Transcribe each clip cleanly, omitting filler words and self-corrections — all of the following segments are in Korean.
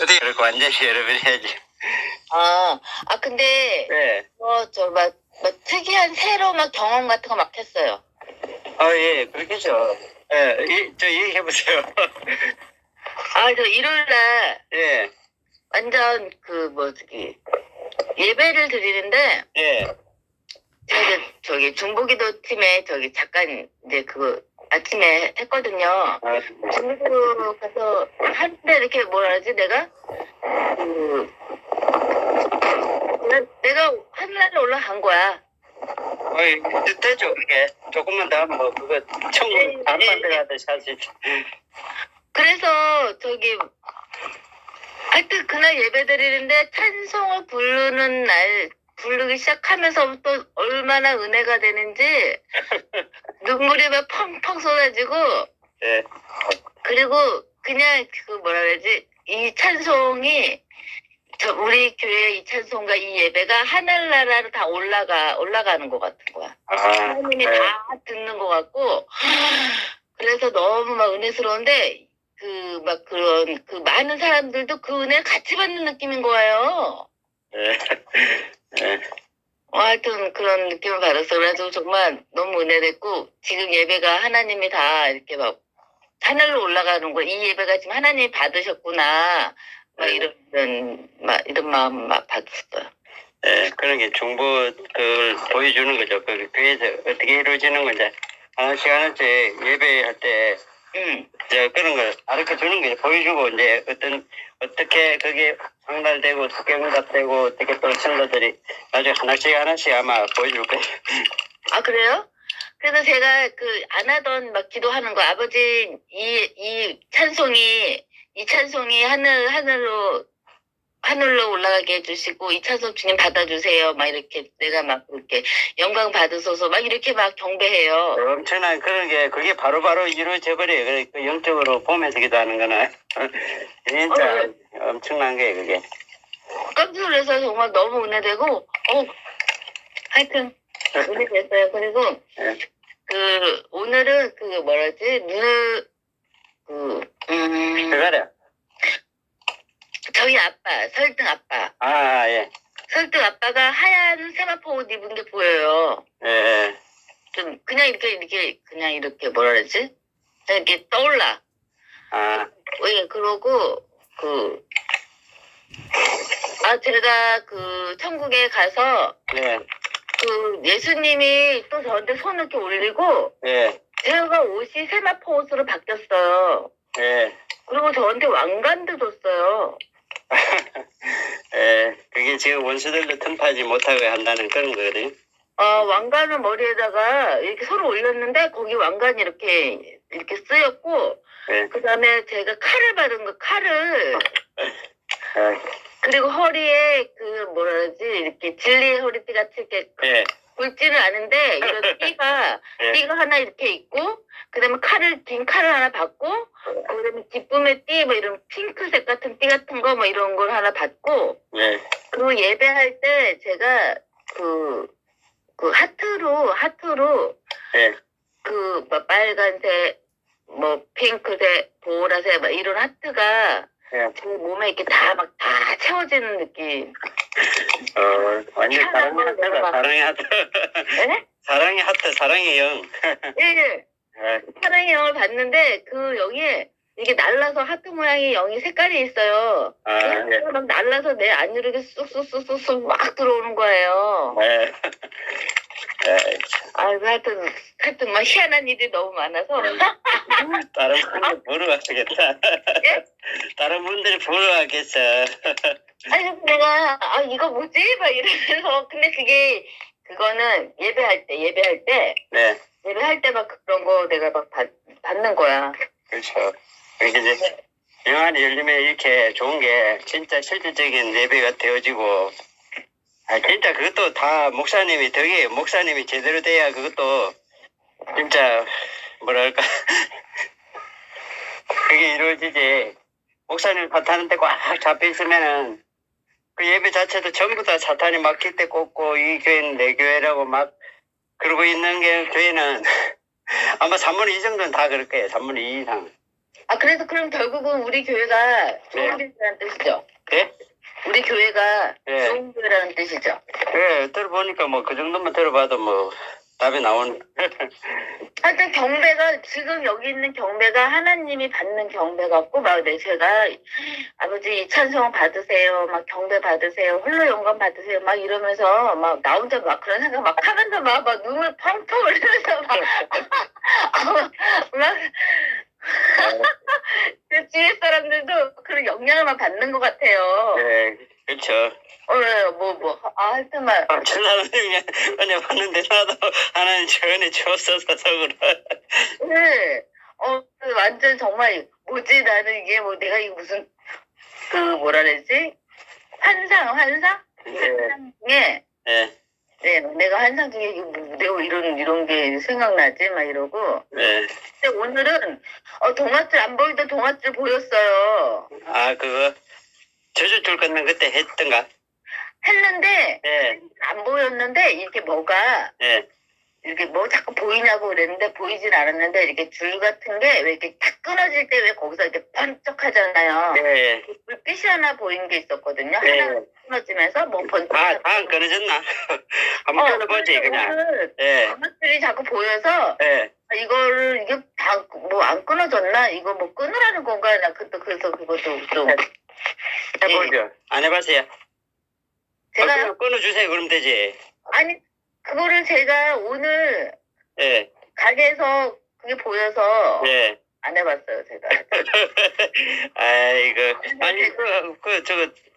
어떻게 그렇게 완전히 여러 번 해야지. 근데, 네. 특이한 새로 막 경험 같은 거 막 했어요. 예, 그렇겠죠. 예, 저 얘기해보세요. 저 일요일날 예, 완전 예배를 드리는데, 예, 제가 저기 중보기도 팀에 잠깐 이제 아침에 했거든요. 중보기도 가서 하는데 이렇게 뭐라 하지, 내가 하늘나라에 올라간 거야. 되죠, 그게. 조금만 더 하면 뭐, 그거, 천국 안반대 가듯이 할 수 있죠. 그래서 하여튼 그날 예배 드리는데 찬송을 부르기 시작하면서부터 얼마나 은혜가 되는지 눈물이 막 펑펑 쏟아지고, 예. 그리고 그냥 뭐라 그러지, 이 찬송이 우리 교회 이 찬송과 이 예배가 하늘나라로 다 올라가는 것 같은 거야. 하나님이 네. 다 듣는 것 같고, 그래서 너무 막 은혜스러운데, 많은 사람들도 그 은혜를 같이 받는 느낌인 거예요. 예. 예. 하여튼 그런 느낌을 받았어. 그래서 정말 너무 은혜됐고, 지금 예배가 하나님이 다 이렇게 막 하늘로 올라가는 거, 이 예배가 지금 하나님이 받으셨구나. 이런 마음 막 받았어요. 예, 그런 게 중보, 그걸 보여주는 거죠. 그 교회에서 어떻게 이루어지는 건지. 하나씩 예배할 때, 그런 걸 가르쳐 주는 게 보여주고, 이제 어떻게 그게 상달되고, 어떻게 응답되고, 어떻게 또 성도들이 나중에 하나씩 아마 보여줄 거예요. 그래요? 그래서 제가 안 하던 기도하는 거, 아버지, 이 찬송이 하늘로 올라가게 해주시고, 이 찬송 주님 받아주세요. 막 이렇게 내가 막 그렇게 영광 받으소서 막 이렇게 막 경배해요. 엄청난 그런 게, 그게 바로바로 이루어져 버려요. 그러니까 영적으로 보면서 기도하는 거는. 진짜 엄청난 게, 그게. 깜짝 놀라서 정말 너무 은혜되고, 하여튼, 은혜됐어요. 그리고, 오늘은 그거래. 저희 아빠, 설등 아빠. 예. 설등 아빠가 하얀 세마포 옷 입은 게 보여요. 예. 좀, 그냥 이렇게 뭐라 그러지? 그냥 이렇게 떠올라. 예, 그러고, 제가 천국에 가서, 예. 예수님이 또 저한테 손을 이렇게 올리고, 예. 제가 옷이 세마포 옷으로 바뀌었어요. 예. 그리고 저한테 왕관도 줬어요. 예. 그게 지금 원수들도 틈타지 못하게 한다는 그런 거거든요. 왕관을 머리에다가 이렇게 서로 올렸는데, 거기 왕관이 이렇게 쓰였고, 예. 그 다음에 제가 칼을 받은 칼을, 그리고 허리에 뭐라 그러지, 이렇게 진리의 허리띠 같이 이렇게 예. 굵지는 않은데, 이런 띠가 하나 이렇게 있고, 그 다음에 긴 칼을 하나 받고, 그 다음에 기쁨의 띠, 이런 핑크색 같은 띠 같은 거, 이런 걸 하나 받고, 그리고 예배할 때 제가 하트로, 빨간색, 핑크색, 보라색, 이런 하트가, 제 몸에 이렇게 다 채워지는 느낌. 완전 사랑의 하트다, 사랑의 하트. 네? 사랑의 하트, 사랑의 영. 예. 사랑의 영을 봤는데, 영에, 이게 날라서 하트 모양의 영이 색깔이 있어요. 막 날라서 내 안으로 쑥쑥쑥쑥 막 들어오는 거예요. 하여튼 막 희한한 일이 너무 많아서. 다른 분들 부러워하겠다. 예? 다른 분들이 부러워하겠어. 아니, 내가, 이거 뭐지? 막 이러면서. 근데 그거는 예배할 때. 네. 예배할 때 막 그런 거 내가 막 받는 거야. 그렇죠. 이게 이제, 영안이 열리면 이렇게 좋은 게 진짜 실질적인 예배가 되어지고, 진짜 그것도 다 목사님이 제대로 돼야 그것도 진짜 뭐랄까 그게 이루어지지. 목사님 밭하는데 꽉 잡혀 있으면은 그 예배 자체도 전부 다 사탄이 막 깃대 꽂고 이 교회는 내 교회라고 막 그러고 있는 게 교회는 아마 3분의 2 정도는 다 그럴 거예요. 3분의 2 이상. 아, 그래서 그럼 결국은 우리 교회가 좋은 네. 교회라는 뜻이죠? 예? 우리 교회가 네. 좋은 교회라는 뜻이죠? 예, 들어보니까 뭐 그 정도만 들어봐도 뭐 답이 나오는. 하여튼 경배가 지금 여기 있는 경배가 하나님이 받는 경배 같고 막 제가 아버지 이 찬송 받으세요 막 경배 받으세요 홀로 영광 받으세요 막 이러면서 막 나 혼자 막 그런 생각 막 하면서 막 눈물 펑펑 흘리면서 막 그 주위 사람들도 그런 영향을 받는 것 같아요. 예, 그렇죠. 하여튼 막 저 사람이 은혜 받는데 나도 하나님 저 은혜 주었어서 그래. 네. 완전 정말 뭐지 나는 이게 뭐 내가 이 무슨 그 뭐라 그러지 환상 예, 중에 예, 네 내가 환상 중에 이거 내가 이런 게 생각나지 막 이러고 예. 근데 오늘은 동아줄 안 보이던 동아줄 보였어요. 아, 그거 저주줄 끊는 그때 했던가? 했는데 예, 안 보였는데 이렇게 뭐가 예. 이렇게 뭐 자꾸 보이냐고 그랬는데 보이진 않았는데 이렇게 줄 같은 게 왜 이렇게 탁 끊어질 때 왜 거기서 이렇게 번쩍하잖아요. 예, 불빛이 하나 보이는 게 있었거든요. 예. 하나 끊어지면서 뭐 번쩍. 안 끊어졌나? 한번 끊어보지, 그냥. 오늘 예, 방아줄이 자꾸 보여서 예. 이거를 이게 다 뭐 안 끊어졌나? 이거 뭐 끊으라는 건가? 나 그래서 그것도 좀 해보죠. 안 해봤어요? 제가 그냥 끊어주세요, 그럼 되지. 아니 그거를 제가 오늘 예, 가게에서 그게 보여서 예. 안 해봤어요 제가. 아이고. 아니,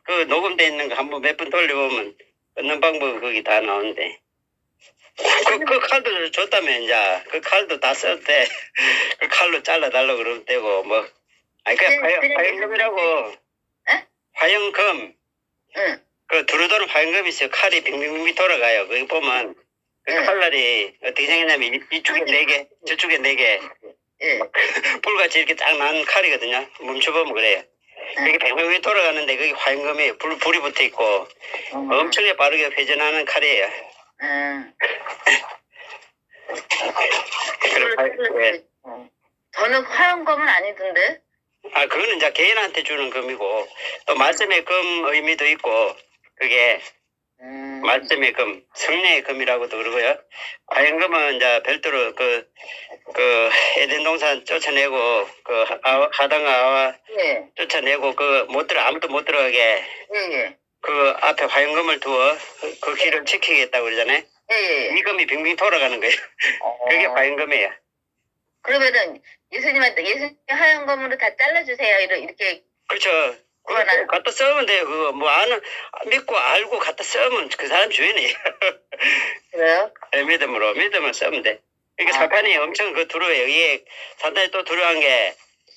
그 녹음돼 있는 거 한번 몇 번 돌려보면 끊는 방법 거기 다 나오는데. 그 칼도 줬다며, 이제. 그 칼도 다 썼대. 그 칼로 잘라달라고 그러면 되고, 뭐. 아니, 그냥 화영금이라고. 에? 화영금. 응. 그 두루두루 화영금이 있어요. 칼이 빙빙빙 돌아가요. 거기 보면 그 응. 칼날이 어떻게 생겼냐면 이쪽에 4개, 저쪽에 4개. 예. 불같이 이렇게 딱 난 칼이거든요. 멈춰보면 그래요. 이렇게 뱅뱅뱅 돌아가는데 거기 화영금이 불이 붙어 있고 엄청나게 빠르게 회전하는 칼이에요. 예. 저는 화영검은 아니던데. 아, 그거는 이제 개인한테 주는 금이고 또 말씀의 금 의미도 있고 그게 말씀의 금, 성령의 금이라고도 그러고요. 화영금은 이제 별도로 그 에덴 동산 쫓아내고 그 하당과 아와 예. 쫓아내고 아무도 못 들어가게 예. 그 앞에 화영금을 두어 그 길을 지키겠다고 그러잖아요. 예. 이 금이 빙빙 돌아가는 거예요. 그게 화영금이에요. 그러면은 예수님 화영검으로 다 잘라주세요. 이렇게. 그렇죠. 그거 갖다 쓰면 돼요. 그거 뭐 믿고 알고 갖다 쓰면 그 사람 주인이에요. 그래요? 네, 믿음을 쓰면 돼. 그러니까 사탄이 엄청 그 두려워요. 이게 사탄이 또 두려워한 게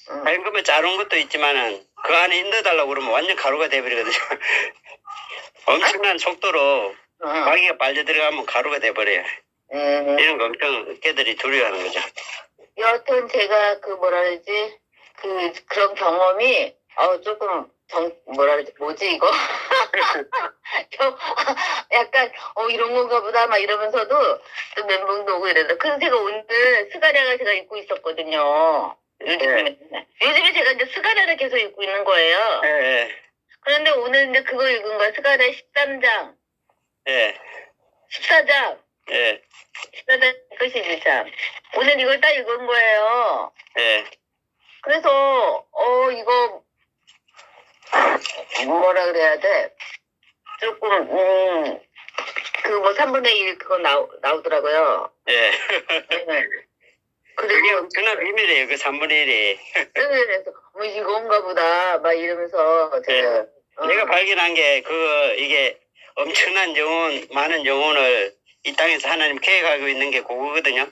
화영금을 자른 것도 있지만은 그 안에 넣어달라고 그러면 완전 가루가 돼버리거든요. 엄청난 속도로 마귀가 빨려 들어가면 가루가 돼버려요. 이런 거 엄청 걔들이 두려워하는 거죠. 여하튼 제가 뭐라 그러지 그런 경험이 조금 뭐라 그러지 뭐지 이거 약간 이런 건가 보다 막 이러면서도 또 멘붕도 오고 이래서 그래서 제가 오늘 스가랴가 제가 입고 있었거든요. 요즘에 제가 이제 스가랴를 계속 읽고 있는 거예요. 예. 그런데 오늘 이제 그거 읽은 거야. 스가랴 13장. 예. 14장. 예. 14장 끝이지 참. 오늘 이걸 딱 읽은 거예요. 예. 그래서 이거 뭐라 그래야 돼? 조금 그 뭐 3분의 1 그거 나오더라고요. 예. 그게 그게 엄청난 비밀이에요. 그 3분의 1이. 그래서 이건가 보다 막 이러면서 제가 내가 발견한 게 이게 엄청난 많은 영혼을 이 땅에서 하나님 계획하고 있는 게 그거거든요.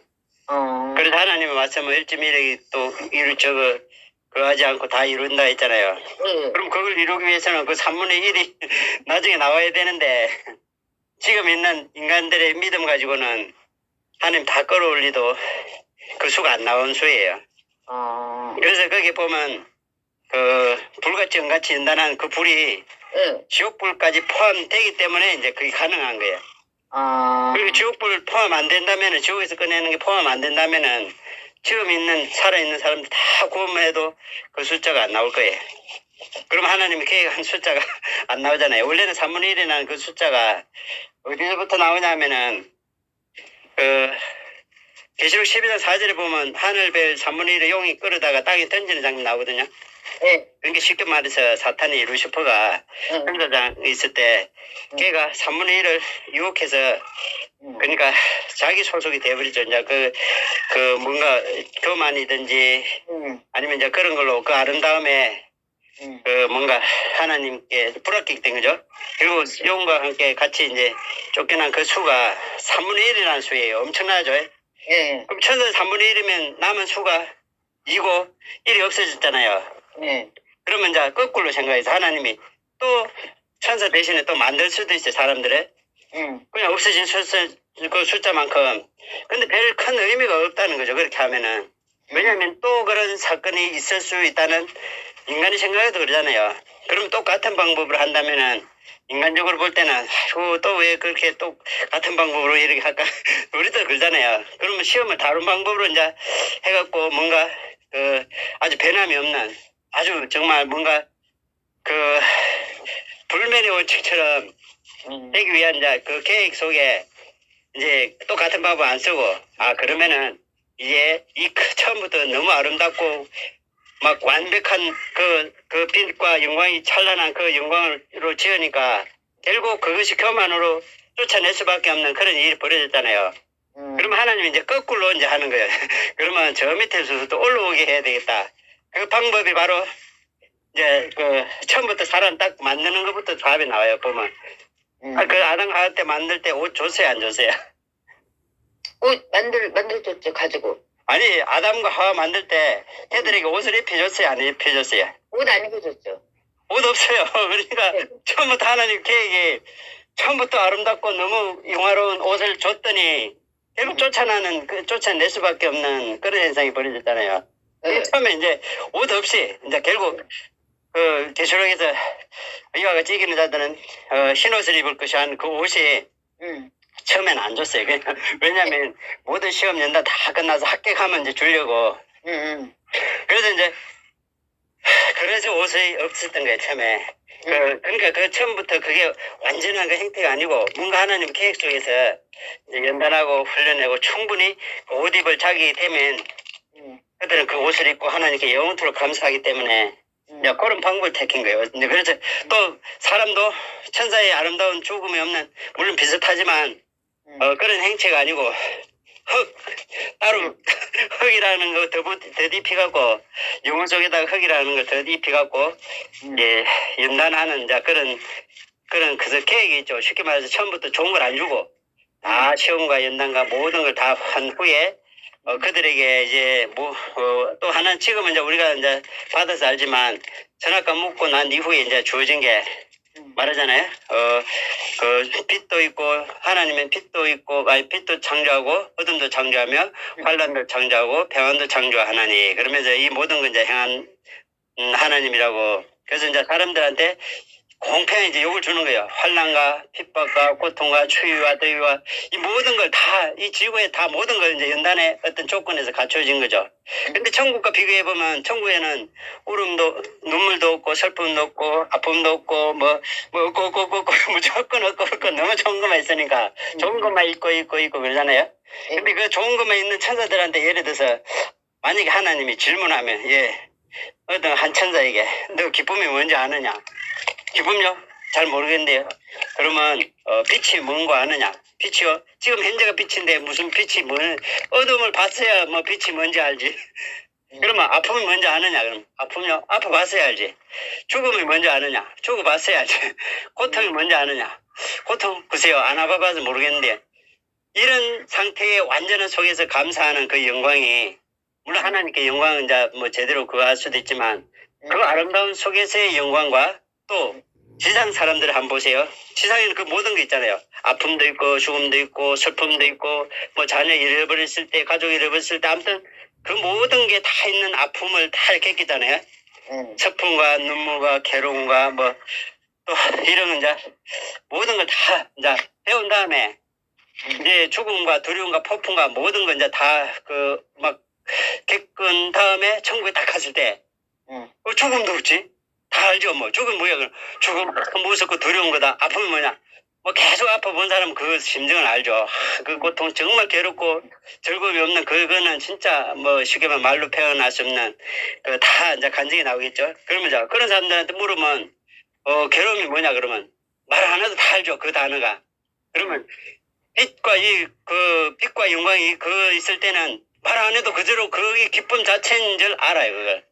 그래서 하나님의 말씀을 일찌미력이 또 하지 않고 다 이룬다 했잖아요. 그럼 그걸 이루기 위해서는 그 3분의 1이 나중에 나와야 되는데 지금 있는 인간들의 믿음 가지고는 하나님 다 끌어올리도 그 수가 안 나온 수예요. 그래서 거기 보면 그 불같이 은같이 연단한 그 불이 지옥불까지 포함되기 때문에 이제 그게 가능한 거예요. 그리고 지옥불 포함 안 된다면은 지옥에서 꺼내는 게 포함 안 된다면은 지금 살아있는 사람들 다 구원해도 그 숫자가 안 나올 거예요. 그럼 하나님이 계획한 숫자가 안 나오잖아요. 원래는 3분의 1이라는 그 숫자가 어디서부터 나오냐면은, 계시록 12장 4절에 보면 하늘별 3분의 1의 용이 끌어다가 땅에 던지는 장면 나오거든요. 네. 그러니까 쉽게 말해서 사탄이 루시퍼가 천사장 있을 때 걔가 3분의 1을 유혹해서 그러니까 자기 소속이 되어버리죠. 이제 뭔가 교만이든지 아니면 이제 그런 걸로 그 아름다움에 뭔가 하나님께 불합격된 거죠. 그리고 용과 함께 같이 이제 쫓겨난 그 수가 3분의 1이라는 수예요. 엄청나죠. 네. 그럼 천사 3분의 1이면 남은 수가 2고 1이 없어졌잖아요. 네. 그러면 이제 거꾸로 생각해서 하나님이 또 천사 대신에 또 만들 수도 있어요. 사람들의 그냥 없어진 그 숫자만큼. 근데 별 큰 의미가 없다는 거죠. 그렇게 하면은. 왜냐하면 또 그런 사건이 있을 수 있다는 인간이 생각해도 그러잖아요. 그럼 똑같은 방법으로 한다면은 인간적으로 볼 때는 또 왜 그렇게 또 같은 방법으로 이렇게 할까 우리도 그러잖아요. 그러면 시험을 다른 방법으로 이제 해갖고 뭔가 아주 변함이 없는 아주 정말 뭔가 불면의 원칙처럼 되기 위한 이제 그 계획 속에 이제 똑같은 방법 안 쓰고 그러면은 이제 처음부터 너무 아름답고 막 완벽한 그 빛과 영광이 찬란한 그 영광으로 지으니까 결국 그것이 교만으로 쫓아낼 수밖에 없는 그런 일이 벌어졌잖아요. 그러면 하나님이 이제 거꾸로 이제 하는 거예요. 그러면 저 밑에서 또 올라오게 해야 되겠다. 그 방법이 바로 이제 처음부터 사람 딱 만드는 것부터 답이 나와요. 보면 그 아담 가을 때 만들 때 옷 줬어요, 안 줬어요? 옷 만들었죠, 가지고. 아니 아담과 하와 만들 때 걔들에게 옷을 입혀줬어요, 안 입혀줬어요? 옷 안 입혀줬죠. 옷 없어요. 그러니까 처음부터 하나님 계획이 처음부터 아름답고 너무 영화로운 옷을 줬더니 결국 쫓아낼 수밖에 없는 그런 현상이 벌어졌잖아요. 처음에 이제 옷 없이 이제 결국 계시록에서 이와 같이 이기는 자들은 흰 옷을 입을 것이 한 그 옷이 처음에는 안 줬어요. 왜냐하면 모든 시험 연다 다 끝나서 합격하면 이제 주려고. 그래서 이제 그래서 옷이 없었던 거예요, 처음에. 그러니까 그 처음부터 그게 완전한 그 행태가 아니고 뭔가 하나님 계획 속에서 이제 연단하고 훈련하고 충분히 그 옷 입을 자격이 되면 그들은 그 옷을 입고 하나님께 영원토록 감사하기 때문에 이제 그런 방법을 택한 거예요. 이제 그래서 또 사람도 천사의 아름다운 죽음이 없는 물론 비슷하지만 그런 행체가 아니고 따로 흙이라는 거 더입혀갖고 영혼 속에다가 흙이라는 걸 더입혀갖고 이제 연단하는 이제 그런 그래서 계획이 있죠. 쉽게 말해서 처음부터 좋은 걸 안 주고 다 시험과 연단과 모든 걸 다 한 후에 그들에게 이제 또 하나는 지금은 이제 우리가 이제 받아서 알지만 선악과 묻고 난 이후에 이제 주어진 게 말하잖아요. 빛도 있고 하나님은 빛도 있고 빛도 창조하고 어둠도 창조하며 환란도 창조하고 평안도 창조하나니 그러면서 이 모든 걸 이제 행한 하나님이라고. 그래서 이제 사람들한테 공평히 이제 욕을 주는 거예요. 환난과 핍박과 고통과 추위와 더위와 이 모든 걸 다 이 지구에 다 모든 걸 이제 연단의 어떤 조건에서 갖춰진 거죠. 근데 천국과 비교해 보면 천국에는 울음도 눈물도 없고 슬픔도 없고 아픔도 없고 뭐 없고 무조건 없고 너무 좋은 것만 있으니까 좋은 것만 있고 그러잖아요. 근데 그 좋은 것만 있는 천사들한테 예를 들어서 만약에 하나님이 질문하면 어떤 한 천사에게 너 기쁨이 뭔지 아느냐? 기쁨요? 잘 모르겠는데요. 그러면 빛이 뭔 거 아느냐? 빛이요? 지금 현재가 빛인데 무슨 빛이 어둠을 봤어야 뭐 빛이 뭔지 알지. 그러면 아픔이 뭔지 아느냐? 그럼 아픔요? 아파봤어야 알지. 죽음이 뭔지 아느냐? 죽어봤어야 알지. 고통이 뭔지 아느냐? 고통 글쎄요 안 아파봐서 모르겠는데 이런 상태의 완전한 속에서 감사하는 그 영광이 물론 하나님께 영광은 이제 뭐 제대로 그거 할 수도 있지만 그 아름다운 속에서의 영광과 또 지상 사람들을 한번 보세요. 지상에는 그 모든 게 있잖아요. 아픔도 있고 죽음도 있고 슬픔도 있고 뭐 자녀 잃어버렸을 때 가족 잃어버렸을 때 아무튼 그 모든 게 다 있는 아픔을 다 겪겠잖아요. 슬픔과 눈물과 괴로움과 뭐 또 이런 이제 모든 걸 다 이제 배운 다음에 이제 죽음과 두려움과 폭풍과 모든 걸 이제 다 막 겪은 다음에 천국에 딱 갔을 때 죽음도 없지. 다 알죠. 뭐 죽음 뭐야. 죽음 무섭고 두려운 거다. 아픔이 뭐냐. 뭐 계속 아파본 사람은 그 심정을 알죠. 그 고통 정말 괴롭고 즐거움이 없는 그거는 진짜 뭐 쉽게 말로 표현할 수 없는 그 다 이제 간증이 나오겠죠. 그러면 자 그런 사람들한테 물으면 괴로움이 뭐냐 그러면 말 안 해도 다 알죠. 그 단어가. 그러면 빛과 영광이 있을 때는 말 안 해도 그대로 그게 기쁨 자체인 줄 알아요. 그걸.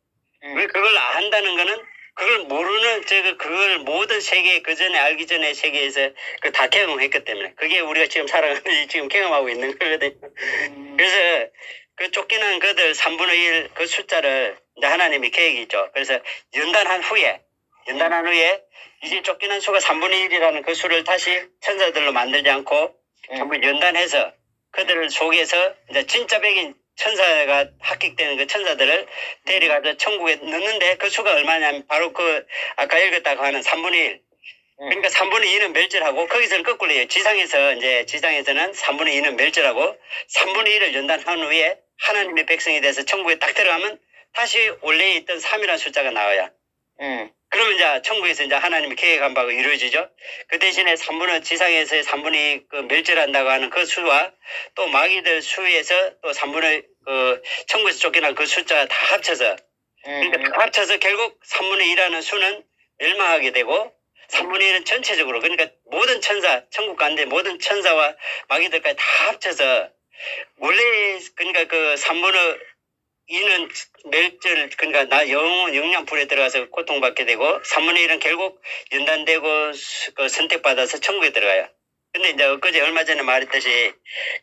왜 그걸 안다는 거는 그걸 모르는 그걸 모든 세계 그 전에 알기 전에 세계에서 다 경험했기 때문에 그게 우리가 지금 살아가는 지금 경험하고 있는 거거든요. 그래서 그 쫓기는 그들 3분의 1 그 숫자를 이제 하나님이 계획이 있죠. 그래서 연단한 후에 이제 쫓기는 수가 3분의 1이라는 그 수를 다시 천사들로 만들지 않고 전부 연단해서 그들을 속에서 이제 진짜 백인 천사가 합격되는 그 천사들을 데려가서 천국에 넣는데 그 수가 얼마냐면 바로 그 아까 읽었다고 하는 3분의 1. 그러니까 3분의 2는 멸절하고 거기서는 거꾸로 해요. 지상에서는 3분의 2는 멸절하고 3분의 1을 연단한 후에 하나님의 백성이 돼서 천국에 딱 들어가면 다시 원래 있던 3이라는 숫자가 나와요. 그러면 이제 천국에서 이제 하나님의 계획한 바가 이루어지죠. 그 대신에 지상에서의 3분의 2 그 멸절한다고 하는 그 수와 또 마귀들 수에서 또 3분의 천국에서 쫓겨난 그 숫자가 다 합쳐서 그러니까 다 합쳐서 결국 3분의 2라는 수는 멸망하게 되고 3분의 1은 전체적으로 그러니까 모든 천사 천국 가운데 모든 천사와 마귀들까지 다 합쳐서 원래 그러니까 그 3분의 2는 멸절 그러니까 영영 불에 들어가서 고통받게 되고 3분의 1은 결국 연단되고 그 선택받아서 천국에 들어가요. 근데 이제 엊그제 얼마 전에 말했듯이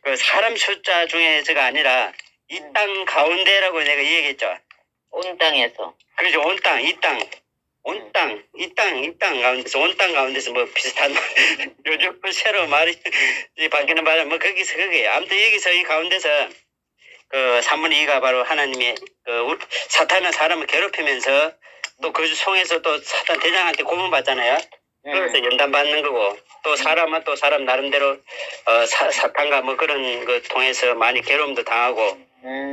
그 사람 숫자 중에서가 아니라 이 땅 가운데라고 내가 얘기했죠. 온 땅에서. 그렇죠. 온 땅, 이 땅. 이 땅 가운데서, 온 땅 가운데서 뭐 비슷한, 요즘 새로 말이 바뀌는 바람, 뭐 거기서 그게요. 아무튼 여기서 이 가운데서 그 3분의 2가 바로 하나님의 사탄은 사람을 괴롭히면서 또 그 송에서 또 사탄 대장한테 고문받잖아요. 그래서 연단받는 거고 또 사람은 또 사람 나름대로 사탄과 뭐 그런 거 통해서 많이 괴로움도 당하고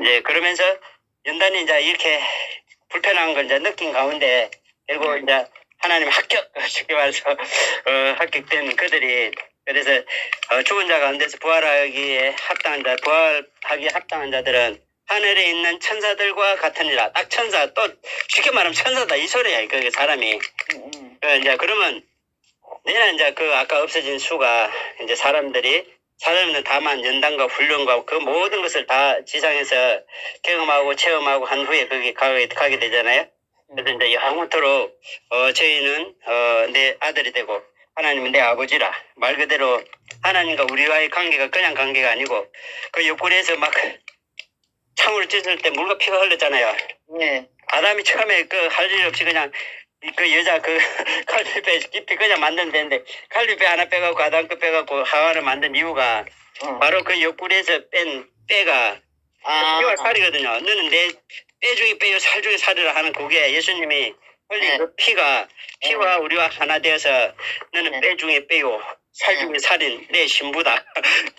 이제 그러면서 연단이 이제 이렇게 불편한 걸 이제 느낀 가운데 그리고 이제 하나님 쉽게 말해서 합격된 그들이 그래서 죽은 자 가운데서 부활하기에 합당한 자들은 하늘에 있는 천사들과 같으니라. 딱 천사 또 쉽게 말하면 천사다 이 소리야. 그 사람이 이제 그러면 내는 이제 그 아까 없어진 수가 이제 사람들은 다만 연단과 훈련과 그 모든 것을 다 지상에서 경험하고 체험하고 한 후에 거기 가게 되잖아요. 그래서 이제 영원토록 저희는 내 아들이 되고 하나님은 내 아버지라. 말 그대로 하나님과 우리와의 관계가 그냥 관계가 아니고 그 옆구리에서 막 창으로 찢을 때 물과 피가 흘렀잖아요. 네. 아담이 처음에 할 일 없이 그냥 그 여자 칼리배 깊이 그냥 만들면 되는데 칼리배 하나 빼갖고 아담 거 빼갖고 하와를 만든 이유가 바로 그 옆구리에서 뺀 뼈가 피와 살이거든요. 너는 내 뼈 중에 뼈요 살 중에 살이라 하는 그게 예수님이 흘린 그 피와 우리와 하나 되어서 너는 뼈 중에 뼈요 살 중에 살인 내 신부다.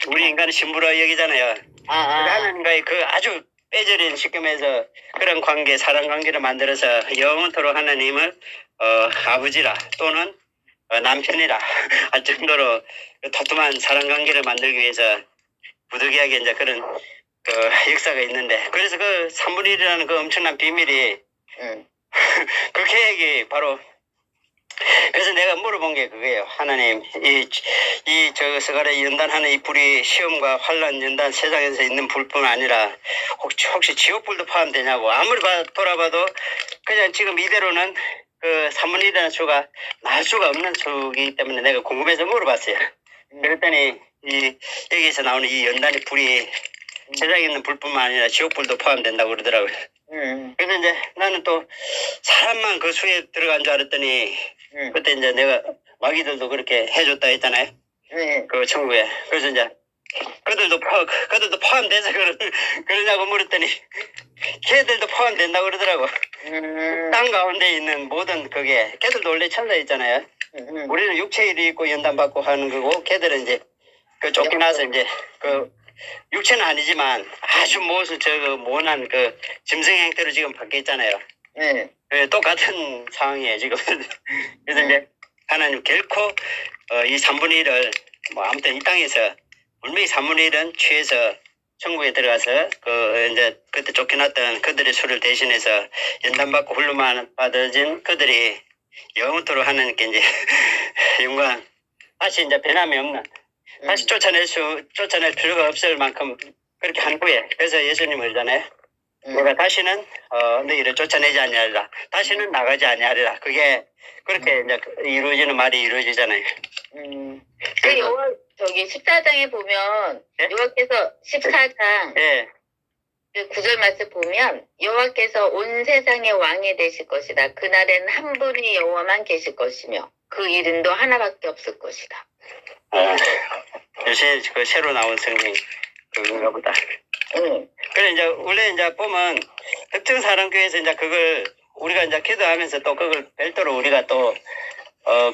우리 인간은 신부라 여기잖아요. 하나님과의 그 아주 빼저린 시점에서 그런 관계, 사랑 관계를 만들어서 영원토록 하나님을 아버지라 또는 남편이라 할 정도로 도톰한 사랑 관계를 만들기 위해서 부득이하게 이제 그런 역사가 있는데 그래서 그 3분의 1이라는 그 엄청난 비밀이 그 계획이 바로 그래서 내가 물어본 게 그거예요. 하나님, 서가래 연단하는 이 불이 시험과 환란 연단 세상에서 있는 불뿐 아니라 혹시 지옥불도 포함되냐고. 아무리 돌아봐도 그냥 지금 이대로는 그 3분의 1이라는 수가 나올 수가 없는 수이기 때문에 내가 궁금해서 물어봤어요. 그랬더니 여기서 나오는 이 연단의 불이 세상에 있는 불뿐만 아니라 지옥불도 포함된다고 그러더라고요. 그래서 이제 나는 또 사람만 그 수에 들어간 줄 알았더니 그때 이제 내가 마귀들도 그렇게 해줬다 했잖아요. 그 천국에. 그래서 이제 그들도 포함돼서 그러냐고 물었더니 걔들도 포함된다고 그러더라고. 땅 가운데 있는 모든 그게 걔들도 원래 천사 있잖아요. 우리는 육체 일이 있고 연단받고 하는 거고 걔들은 이제 쫓겨나서 이제 육체는 아니지만 아주 모난 그 짐승 형태로 지금 바뀌어 있잖아요. 네. 네, 똑같은 상황이에요 지금. 그래서 이제 하나님 결코 이 3분의 1을 뭐 아무튼 이 땅에서 분명히 3분의 1은 취해서 천국에 들어가서 이제 그때 쫓겨났던 그들의 수를 대신해서 연단받고 훌륭만 받아진 그들이 영원토록 하나님께 이제 영광 다시 이제 변함이 없는 다시 쫓아낼 필요가 없을 만큼 그렇게 한 후에 그래서 예수님은 그러잖아요. 내가 다시는 너희를 쫓아내지 아니하리라. 다시는 나가지 아니하리라. 그게 그렇게 이제 이루어지는 말이 이루어지잖아요. 그 여호와 저기 14장에 보면 예? 여호와께서 14장 예. 그 9절 말씀 보면 여호와께서 온 세상의 왕이 되실 것이다. 그날에는 한 분이 여호와만 계실 것이며 그 이름도 하나밖에 없을 것이다. 요새 그 새로 나온 성경 그건가 보다. 그래 이제 원래 이제 보면 특정 사람교회에서 이제 그걸 우리가 이제 기도하면서 또 그걸 별도로 우리가 또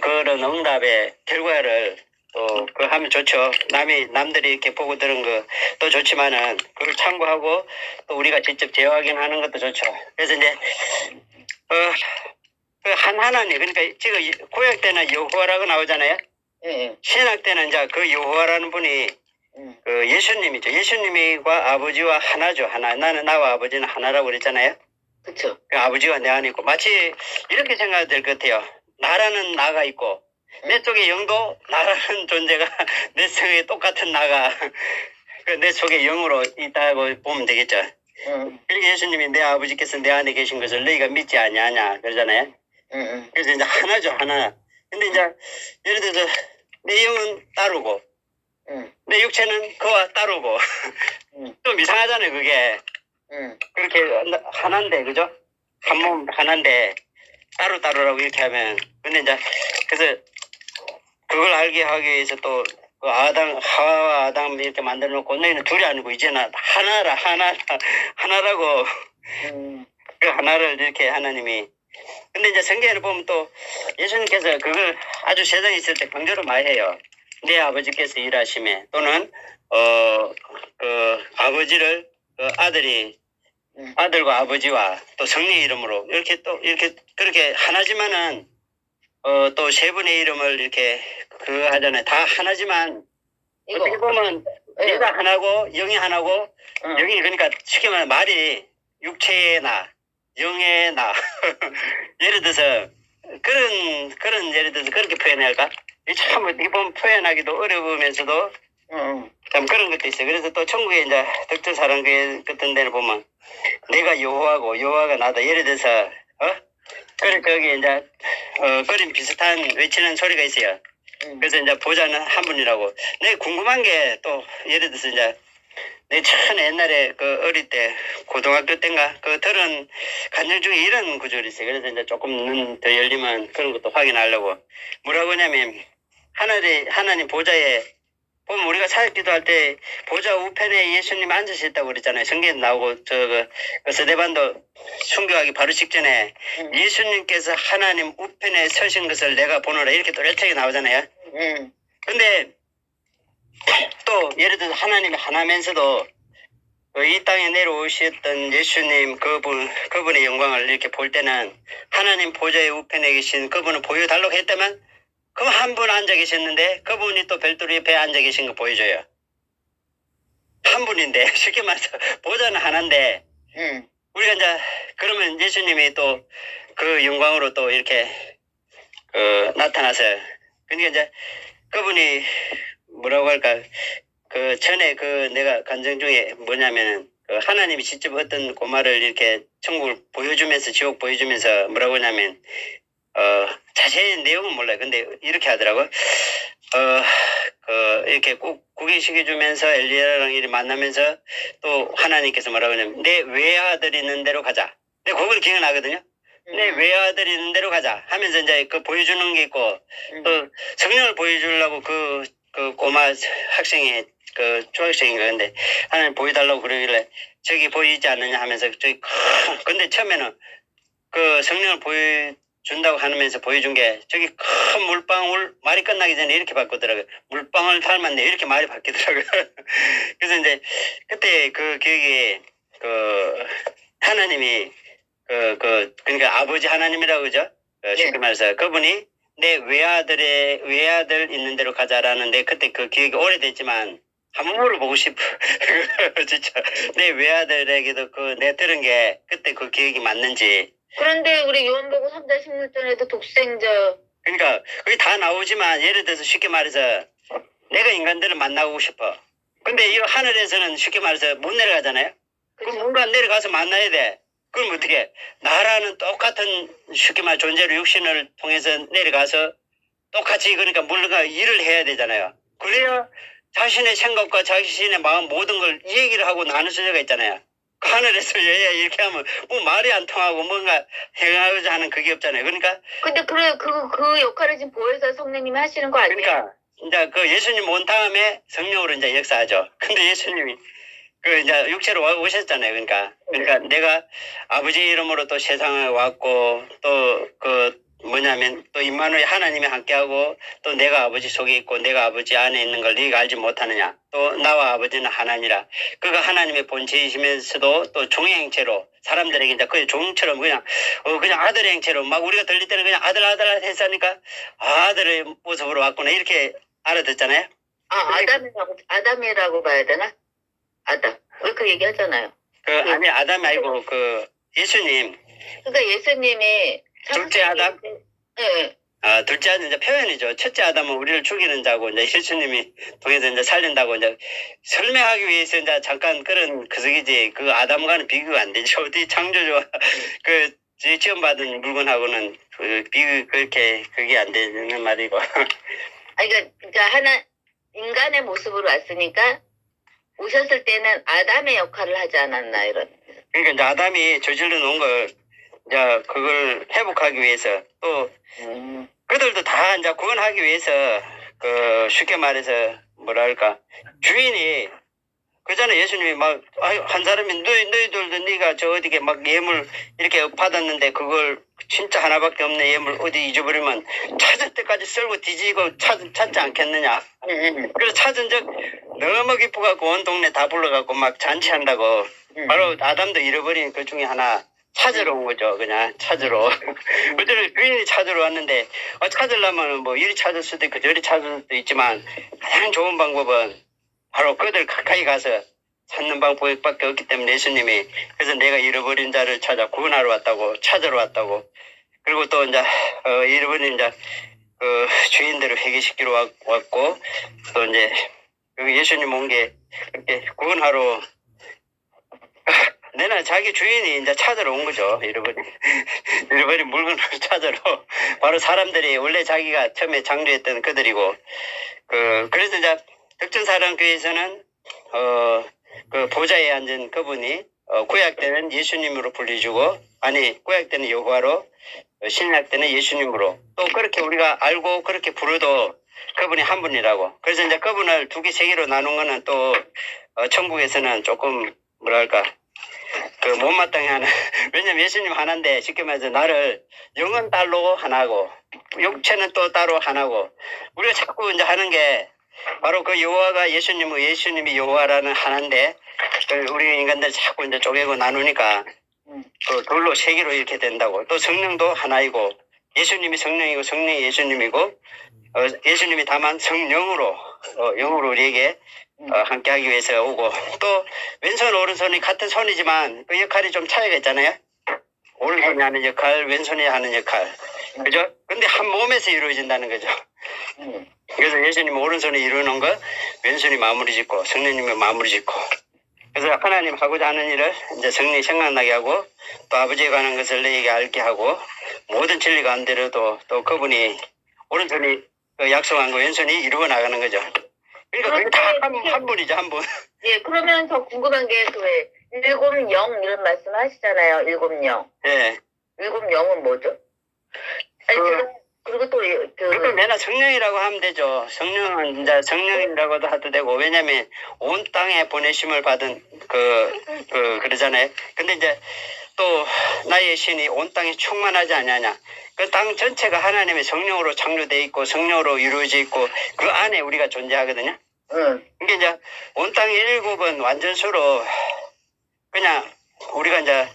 그런 응답의 결과를 또 그 하면 좋죠. 남들이 이렇게 보고 들은 거 또 좋지만은 그걸 참고하고 또 우리가 직접 재확인하는 것도 좋죠. 그래서 이제 그 한 하나님 그러니까 지금 구약 때는 여호와라고 나오잖아요. 신약 때는 이제 그 여호와라는 분이 그 예수님이죠. 예수님과 아버지와 하나죠. 하나. 나와 아버지는 하나라고 그랬잖아요. 그렇죠. 그 아버지가 내 안에 있고 마치 이렇게 생각이 될 것 같아요. 나라는 나가 있고 내 속에 영도 나라는 존재가 내 속에 똑같은 나가 내 속에 영으로 있다고 보면 되겠죠. 그러니까 예수님이 내 아버지께서 내 안에 계신 것을 너희가 믿지 아니하냐 그러잖아요. 그래서 이제 하나죠. 하나. 근데 이제 예를 들어서 내 영은 따르고 내 육체는 그와 따르고 좀 이상하잖아요. 그게 그렇게 하나인데 그죠? 한 몸 하나인데 따로라고 이렇게 하면 근데 이제 그래서 그걸 알게 하기 위해서 또 그 하와와 아담 이렇게 만들어 놓고 너희는 둘이 아니고 이제는 하나라고 그 하나를 이렇게 하나님이 근데 이제 성경을 보면 또 예수님께서 그걸 아주 세상에 있을 때 강조를 많이 해요. 내 아버지께서 일하심에 또는 그 아버지를 그 아들과 아버지와 또 성령의 이름으로 이렇게 또 이렇게 그렇게 하나지만은 또 세 분의 이름을 이렇게 하잖아요. 다 하나지만 어떻게 보면 내가 하나고 영이 하나고 영이 그러니까 쉽게 말하면 말이 육체의 나 영의 나 예를 들어서 그런 예를 들어서 그렇게 표현해야 할까? 참 어떻게 보면 표현하기도 어려우면서도 참 그런 것도 있어요. 그래서 또 천국에 이제 덕전 사랑교회 같은 데를 보면 내가 여호와고 여호와가 나다. 예를 들어서 그래 거기 이제 그림 비슷한 외치는 소리가 있어요. 그래서 이제 보좌는 한 분이라고. 내가 궁금한 게 또 예를 들어서 이제 내 참 옛날에 그 어릴 때 고등학교 때인가 그 들은 간증 중에 이런 구절이 있어요. 그래서 이제 조금 눈 더 열리면 그런 것도 확인하려고. 뭐라고 하냐면 하나님 보좌에 보면 우리가 사역 기도할 때 보좌 우편에 예수님 앉으셨다고 그랬잖아요. 성경에 나오고 그 스데반도 순교하기 바로 직전에 예수님께서 하나님 우편에 서신 것을 내가 보노라 이렇게 또렷하게 나오잖아요. 근데 또 예를 들어서 하나님이 하나면서도 이 땅에 내려오셨던 예수님 그분의 영광을 이렇게 볼 때는 하나님 보좌의 우편에 계신 그분을 보여달라고 했다면 그럼 한 분 앉아 계셨는데 그분이 또 별도로 옆에 앉아 계신 거 보여줘요. 한 분인데 쉽게 말해서 보좌는 하나인데 우리가 이제 그러면 예수님이 또 그 영광으로 또 이렇게 나타나서 그러니까 이제 그분이 뭐라고 할까 그 전에 그 내가 간증 중에 뭐냐면은 그 하나님이 직접 어떤 꼬마를 이렇게 천국을 보여주면서 지옥 보여주면서 뭐라고 하냐면 자세히 내용은 몰라요. 근데 이렇게 하더라고. 이렇게 꼭 구경시켜주면서 엘리야랑 이렇게 만나면서 또 하나님께서 뭐라고 하냐면 내 외아들 있는 데로 가자. 근데 그걸 기억나거든요. 내 외아들 있는 데로 가자 하면서 이제 그 보여주는 게 있고 또 성령을 보여주려고 그 꼬마 학생이 그 중학생인가 근데 하나님 보여달라고 그러길래 저기 보이지 않느냐 하면서 저기 근데 처음에는 그 성령을 준다고 하면서 보여준 게 저기 큰 물방울 말이 끝나기 전에 이렇게 바꾸더라고요. 물방울 닮았네 이렇게 말이 바뀌더라고요. 그래서 이제 그때 그 기억이 그 하나님이 그러니까 아버지 하나님이라고 그죠? 쉽게 말해서 그분이 내 외아들 있는 데로 가자라는데 그때 그 기억이 오래됐지만 한번 물어보고 싶어. 진짜 내 외아들에게도 그 내 들은 게 그때 그 기억이 맞는지. 그런데 우리 요한복음 3장 16절에도 독생자. 그러니까 그게 다 나오지만 예를 들어서 쉽게 말해서 내가 인간들을 만나고 싶어. 근데 이 하늘에서는 쉽게 말해서 못 내려가잖아요. 그럼 뭔가 내려가서 만나야 돼. 그럼 어떻게 나라는 똑같은 쉽게 말 존재로 육신을 통해서 내려가서 똑같이 그러니까 뭔가 일을 해야 되잖아요. 그래야 자신의 생각과 자신의 마음 모든 걸 얘기를 하고 나눌 수가 있잖아요. 하늘에서 얘야 이렇게 하면 뭐 말이 안 통하고 뭔가 행하고자 하는 그게 없잖아요. 그러니까 근데 그 역할을 지금 보혜사 성령님이 하시는 거 아니에요? 그러니까 이제 그 예수님 온 다음에 성령으로 이제 역사하죠. 근데 예수님이 그 이제 육체로 오셨잖아요. 그러니까 내가 아버지 이름으로 또 세상에 왔고 또 그 뭐냐면 또 임마누엘 하나님이 함께하고 또 내가 아버지 속에 있고 내가 아버지 안에 있는 걸 네가 알지 못하느냐. 또 나와 아버지는 하나니라. 그가 하나님의 본체이시면서도 또 종의 행체로 사람들에게 이제 그 종처럼 그냥 아들의 행체로 막 우리가 들릴 때는 그냥 아들 했으니까 아들의 모습으로 왔구나 이렇게 알아듣잖아요. 아담이라고 봐야 되나? 아담. 왜 그 얘기 하잖아요. 아니, 아담 말고, 예수님. 그러니까 예수님이. 둘째 아담? 네. 둘째 아담, 이제 표현이죠. 첫째 아담은 우리를 죽이는 자고, 이제 예수님이 통해서 이제 살린다고, 이제 설명하기 위해서 이제 잠깐 그런 그석이지, 그 아담과는 비교가 안 되죠. 어디 창조주와 지원받은 물건하고는 그게 안 되는 말이고. 그러니까 인간의 모습으로 왔으니까, 오셨을 때는 아담의 역할을 하지 않았나 이런. 그러니까 이제 아담이 저질러 놓은 걸 이제 그걸 회복하기 위해서 또 그들도 다 이제 구원하기 위해서 쉽게 말해서 뭐랄까 주인이 그전에 예수님이 막 한 사람이 너희들도 네가 저 어디게 막 예물 이렇게 받았는데 그걸 진짜 하나밖에 없네 예물 어디 잊어버리면 찾을 때까지 썰고 뒤지고 찾지 않겠느냐. 그래서 찾은 적 너무 기뻐갖고 온 동네 다 불러갖고 막 잔치한다고. 바로 아담도 잃어버린 그 중에 하나 찾으러 온 거죠. 그냥 찾으러. 어쨌든 주인이 찾으러 왔는데 찾으려면 뭐 이리 찾을 수도 있고 저리 찾을 수도 있지만 가장 좋은 방법은 바로 그들 가까이 가서 찾는 방법밖에 없기 때문에 예수님이 그래서 내가 잃어버린 자를 찾아 구원하러 왔다고 찾으러 왔다고. 그리고 또 이제 잃어버린 이제 그 주인들을 회개시키러 왔고 또 이제 예수님 온 게 그렇게 구원하러 내나 자기 주인이 이제 찾으러 온 거죠. 잃어버린 물건을 찾으러. 바로 사람들이 원래 자기가 처음에 창조했던 그들이고, 그래서 이제 덕전사랑교회에서는, 그 보좌에 앉은 그분이, 구약 때는 예수님으로 불리주고, 구약 때는 여호와로, 신약 때는 예수님으로. 또 그렇게 우리가 알고 그렇게 부르도 그분이 한 분이라고. 그래서 이제 그분을 두 개, 세 개로 나눈 거는 또, 천국에서는 조금, 뭐랄까, 못마땅해 하는. 왜냐면 예수님 하나인데 쉽게 말해서 나를 영은 따로 하나고 육체는 또 따로 하나고 우리가 자꾸 이제 하는 게 바로 그 여호와가 예수님이 여호와라는 하나인데 우리 인간들 자꾸 이제 쪼개고 나누니까 둘로 세 개로 이렇게 된다고. 또 성령도 하나이고 예수님이 성령이고 성령이 예수님이고 예수님이 다만 성령으로 영으로 우리에게 함께하기 위해서 오고 또 왼손 오른손이 같은 손이지만 그 역할이 좀 차이가 있잖아요. 오른손이 하는 역할, 왼손이 하는 역할, 그죠? 근데 한 몸에서 이루어진다는 거죠. 그래서 예수님 오른손이 이루는 거, 왼손이 마무리 짓고 성령님이 마무리 짓고. 그래서 하나님 하고자 하는 일을 이제 성령이 생각나게 하고 또 아버지에 관한 것을 너에게 알게 하고 모든 진리 가운데로도 또 그분이 오른손이 약속한 거 왼손이 이루어 나가는 거죠. 그러니까 그게 다 한 분이죠, 한 분. 예, 그러면 저 궁금한 게 왜 일곱 영 이런 말씀 하시잖아요. 일곱 영. 예. 일곱 영은 뭐죠? 그리고 또 그걸 맨날 성령이라고 하면 되죠. 성령은 이제 성령이라고도 해도 되고 왜냐면 온 땅에 보내심을 받은 그러잖아요. 근데 이제 또 나의 신이 온 땅에 충만하지 않냐냐. 그 땅 전체가 하나님의 성령으로 창조되어 있고 성령으로 이루어져 있고 그 안에 우리가 존재하거든요. 이게 이제 온 땅의 일곱은 완전수로 그냥 우리가 이제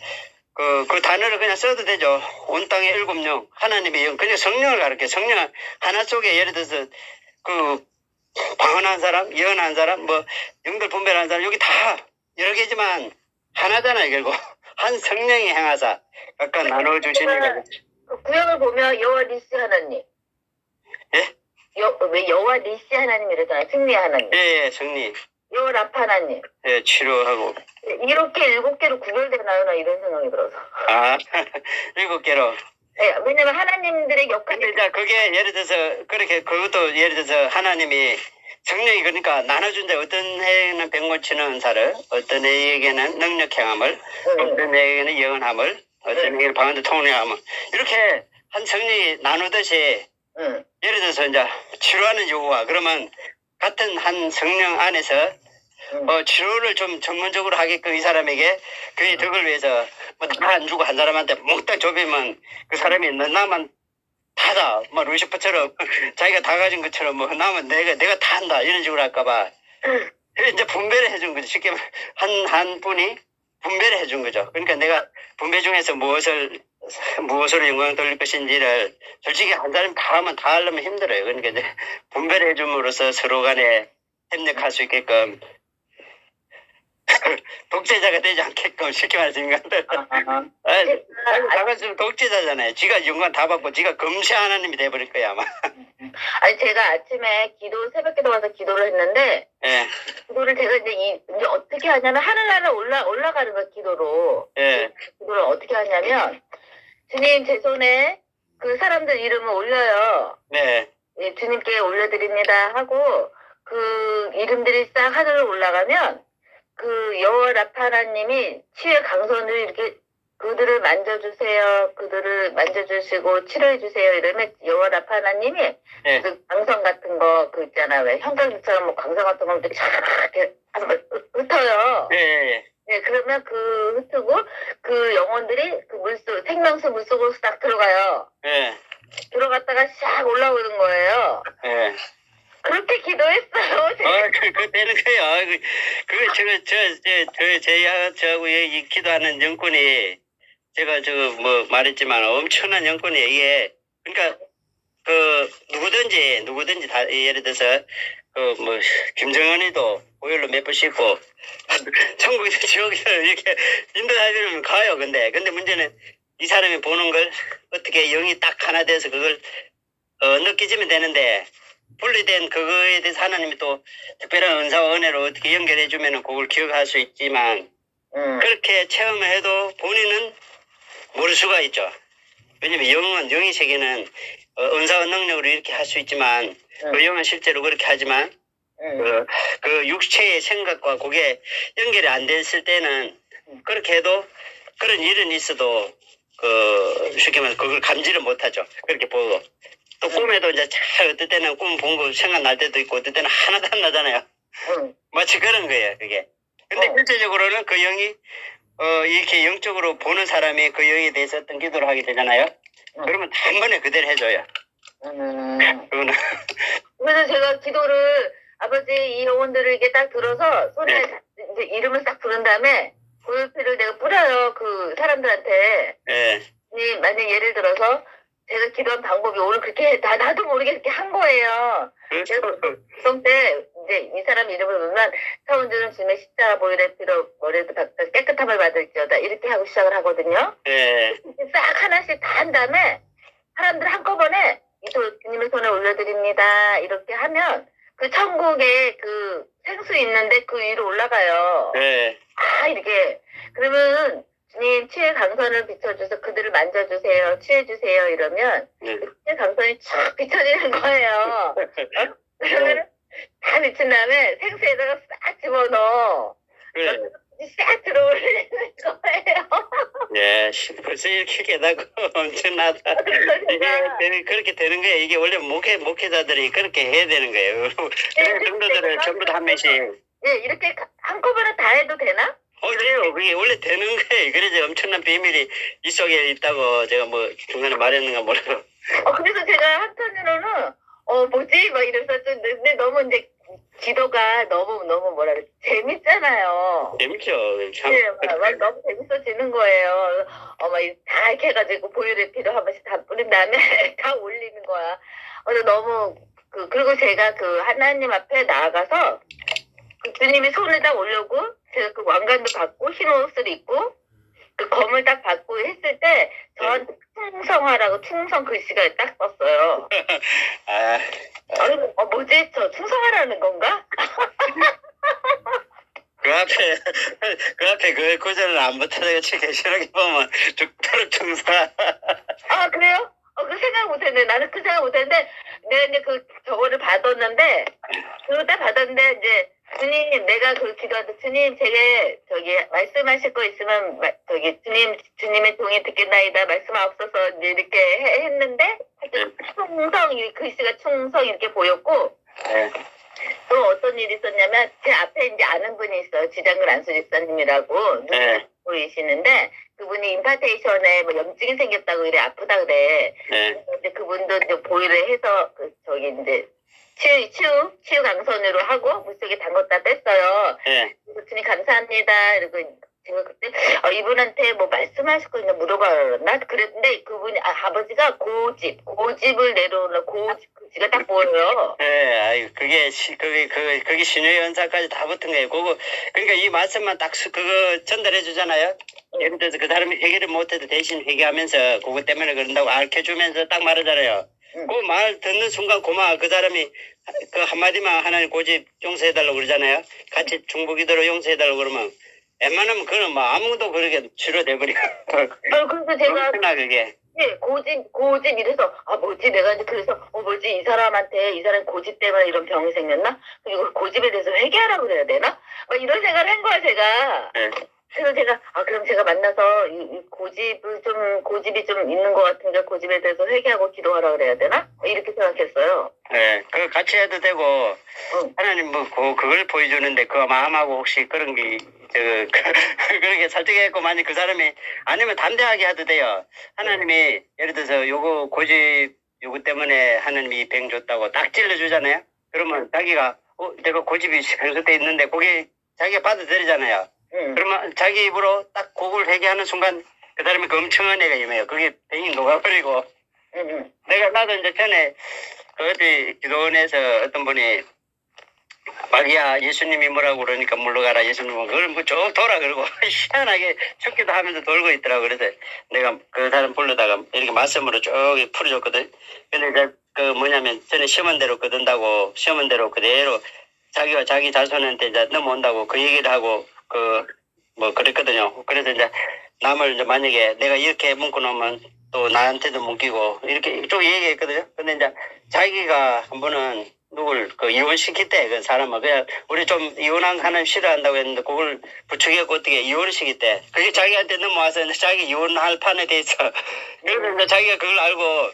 그 단어를 그냥 써도 되죠. 온 땅의 일곱 영, 하나님의 영, 그냥 성령을 가르쳐. 성령 하나 속에 예를 들어서 그 방언한 사람, 예언한 사람, 뭐 영들 분별하는 사람 여기 다 여러 개지만 하나잖아요. 결국 한 성령이 행하사 각각 나눠 주시니까. 그 구약을 보면 여호와 니시 하나님. 예? 왜 여호와 니시 하나님 이러잖아요. 승리 하나님. 예, 승리. 여호와 라파 하나님. 예, 치료하고. 이렇게 7개로 구별되나요? 나 이런 생각이 들어서. 아, 7개로. 네, 왜냐면 하나님들의 역할이. 근데 이제 그게 예를 들어서 그렇게 그것도 예를 들어서 하나님이 성령이 그러니까 나눠준다. 어떤 애에는 백모치는 은사를, 어떤 애에게는 능력 행함을, 어떤 애에게는 예언함을, 어떤 애에게는 방언도 통역함을 이렇게 한 성령이 나누듯이 예를 들어서 이제 치료하는 요구와 그러면 같은 한 성령 안에서 치료를 좀 전문적으로 하게끔 이 사람에게 그의 덕을 위해서 뭐 다 안 주고 한 사람한테 몽땅 줘비면 그 사람이 너 나만 다다 뭐 루시퍼처럼 자기가 다 가진 것처럼 뭐 나면 내가 다 한다 이런 식으로 할까봐 이제 분배를 해준 거죠. 쉽게 한 분이 분배를 해준 거죠. 그러니까 내가 분배 중에서 무엇으로 영광을 돌릴 것인지를 솔직히 한 사람이 다 하면 다 하려면 힘들어요. 그러니까 이제 분배를 해줌으로써 서로 간에 협력할 수 있게끔 독재자가 되지 않게끔 쉽게 말해서 인간들. 나가지고 독재자잖아요. 지가 영광 다 받고 지가 금시 하나님이 돼버릴 거야 아마. 아니 제가 아침에 새벽기도 와서 기도를 했는데 예. 기도를 제가 이제 어떻게 하냐면 하늘나라 올라가는 거 기도로. 예. 기도를 어떻게 하냐면 주님 제 손에 그 사람들 이름을 올려요. 네. 예, 주님께 올려드립니다 하고 그 이름들이 싹 하늘로 올라가면 그 여호와 라파 하나님이 치유의 강선을 이렇게 그들을 만져주세요. 그들을 만져주시고 치료해주세요. 이러면 여호와 라파 하나님이 네. 그 강선 같은 거 그 있잖아. 왜 형광등처럼 뭐 강선 같은 거 이렇게 쫙 이렇게 한번 흩어요. 예. 네, 그러면 그 흩고 그 영혼들이 그 물속 생명수 물속으로 싹 들어가요. 예. 들어갔다가 싹 올라오는 거예요. 예. 그렇게 기도했어요. 제가. 그 되는 거예요. 저하고 이 기도하는 영권이 제가 뭐 말했지만 엄청난 영권이 이게 그러니까 누구든지 다 예를 들어서 뭐 김정은이도 보혈로 몇 번 씻고 천국에서 지옥에서 이렇게 인도하려면 가요. 근데 문제는 이 사람이 보는 걸 어떻게 영이 딱 하나 돼서 그걸 느끼지면 되는데 분리된 그거에 대해서 하나님이 또 특별한 은사와 은혜로 어떻게 연결해주면 그걸 기억할 수 있지만 그렇게 체험을 해도 본인은 모를 수가 있죠. 왜냐면 영의 세계는 은사와 능력으로 이렇게 할 수 있지만 그 영은 실제로 그렇게 하지만 그 육체의 생각과 그게 연결이 안 됐을 때는 그렇게 해도 그런 일은 있어도 쉽게 말해서 그걸 감지를 못하죠. 그렇게 보고 또 꿈에도 이제 잘 어떨 때는 꿈 본 거 생각날 때도 있고 어떨 때는 하나도 안 나잖아요. 마치 그런 거예요 그게. 근데 실제적으로는 그 영이 이렇게 영적으로 보는 사람이 그 영에 대해서 어떤 기도를 하게 되잖아요. 그러면 한 번에 그대로 해줘요. 그거는. 그래서 제가 기도를 아버지 이 영혼들을 이렇게 딱 들어서 손에 이제 이름을 싹 부른 다음에 고요피를 내가 뿌려요 그 사람들한테. 예. 만약 예를 들어서 제가 기도한 방법이 오늘 그렇게 나도 모르게 그렇게 한 거예요. 그래서 그때 이제 이 사람 이름을 보면 사원주는 주님의 십자가 보혈의 피로 머리에도 박사 깨끗함을 받을지어다 이렇게 하고 시작을 하거든요. 예. 싹 하나씩 다 한 다음에 사람들 한꺼번에 주님의 손에 올려드립니다 이렇게 하면 그 천국에 그 생수 있는데 그 위로 올라가요. 예. 이렇게 그러면 주님 치유의 강선을 비춰줘서 그들을 만져주세요. 치유해주세요. 이러면 치유의 강선이 쫙 비춰지는 거예요. 그러면 다 비친 다음에 생수에다가 싹 집어넣어. 그래. 싹 들어올리는 거예요. 예, 벌써 이렇게 깨닫고 엄청나다. 이게 그렇게 되는 거예요. 이게 원래 목회자들이 그렇게 해야 되는 거예요. 성도들을 전부 다 한 명씩. 예, 이렇게 한꺼번에 다 해도 되나? 그래요. 그게 원래 되는 거예요. 그래서 엄청난 비밀이 이 속에 있다고 제가 뭐 중간에 말했는가 몰라요. 그래서 제가 한편으로는, 뭐지? 막 이래서 좀, 근데 너무 이제 기도가 너무 뭐라 그래. 재밌잖아요. 재밌죠. 참. 네, 막 너무 재밌어지는 거예요. 다 이렇게 해가지고 보유레피도 한 번씩 다 뿌린 다음에 다 올리는 거야. 그래서 너무, 그리고 제가 그 하나님 앞에 나아가서 그 주님이 손을 딱 올려고 제가 그 왕관도 받고 흰 옷을 입고 그 검을 딱 받고 했을 때 저한테 충성하라고 충성 글씨가 딱 떴어요. 아, 뭐지? 저 충성하라는 건가? 그 앞에 그 구절을 안 붙어서 계시하게 보면 죽도록 충사. 아, 그래요? 그 생각 못했네. 나는 그 생각 못했는데, 내가 이제 저거를 받았는데, 그거 딱 받았는데, 이제, 주님, 내가 기도하다, 주님, 제게, 말씀하실 거 있으면, 주님의 동의 듣겠나이다, 말씀하옵소서, 이제 이렇게 했는데, 충성, 이 글씨가 충성 이렇게 보였고, 네. 또 어떤 일이 있었냐면, 제 앞에 이제 아는 분이 있어요. 지장근 안수 집사님이라고, 네. 보이시는데, 그분이 임파테이션에 뭐 염증이 생겼다고 이래 아프다 그래. 네. 근데 그분도 이제 보이를 해서 이제 치유 강선으로 하고 물속에 담궜다 뺐어요. 네. 그랬더니 감사합니다. 그리고 제가 그때 이분한테 뭐 말씀하실 거 있나 물어봐나 그랬는데 그분이 아버지가 고집을 내려오는 고집가 딱 보여요. 네, 아유, 그게 신의 연사까지 다 붙은 거예요. 그러니까 이 말씀만 딱 그거 전달해 주잖아요. 예를 들어서 그 사람이 회개를 못해도 대신 회개하면서 그것 때문에 그런다고 알려주면서 딱 말하잖아요. 그 말 듣는 순간 고마워. 그 사람이 그 한마디만 하나님 고집 용서해달라고 그러잖아요. 같이 중보기도로 용서해달라고 그러면 웬만하면 그는 뭐 아무도 그렇게 치료돼버려. 그래서 제가 그렇구나 그게. 예, 고집 이래서 뭐지 내가 이제 그래서 뭐지 이 사람 고집 때문에 이런 병이 생겼나? 그리고 고집에 대해서 회개하라고 그래야 되나? 이런 생각을 한 거야 제가. 네. 그래서 제가 그럼 제가 만나서 이 고집이 좀 있는 것 같으니까 고집에 대해서 회개하고 기도하라 그래야 되나? 이렇게 생각했어요. 네, 그거 같이 해도 되고 하나님 뭐 그걸 보여주는데 그 마음하고 혹시 그런 게 그렇게 설득했고 만약 그 사람이 아니면 담대하게 해도 돼요. 하나님이 예를 들어서 요거 때문에 하나님이 병 줬다고 딱 찔러주잖아요. 그러면 자기가 내가 고집이 계속돼 있는데 그게 자기가 받아들이잖아요. 그러면 자기 입으로 딱 그걸 회개하는 순간 그 사람이 그 엄청난 애가 임해요. 그게 병이 녹아버리고. 나도 이제 전에 어디 기도원에서 어떤 분이 마귀야 예수님이 뭐라고 그러니까 물러가라 예수님은 그걸 뭐 쭉 돌아 그러고 희한하게 춥기도 하면서 돌고 있더라고. 그래서 내가 그 사람 불러다가 이렇게 말씀으로 쭉 풀어줬거든. 근데 이제 뭐냐면 전에 시험한 대로 거둔다고 시험한 대로 그대로 자기가 자기 자손한테 이제 넘어온다고 그 얘기를 하고 뭐 그랬거든요. 그래서 이제 남을 이제 만약에 내가 이렇게 묶어놓으면 또 나한테도 묶이고 이렇게 쭉 얘기했거든요. 근데 이제 자기가 한 번은 누굴 이혼시켰대. 그 사람은 그냥 우리 좀 이혼한 하나님 싫어한다고 했는데 그걸 부추겨고 어떻게 이혼을 시켰대. 그게 자기한테 넘어와서 이제 자기 이혼할 판에 돼 있어. 그래서 이제 자기가 그걸 알고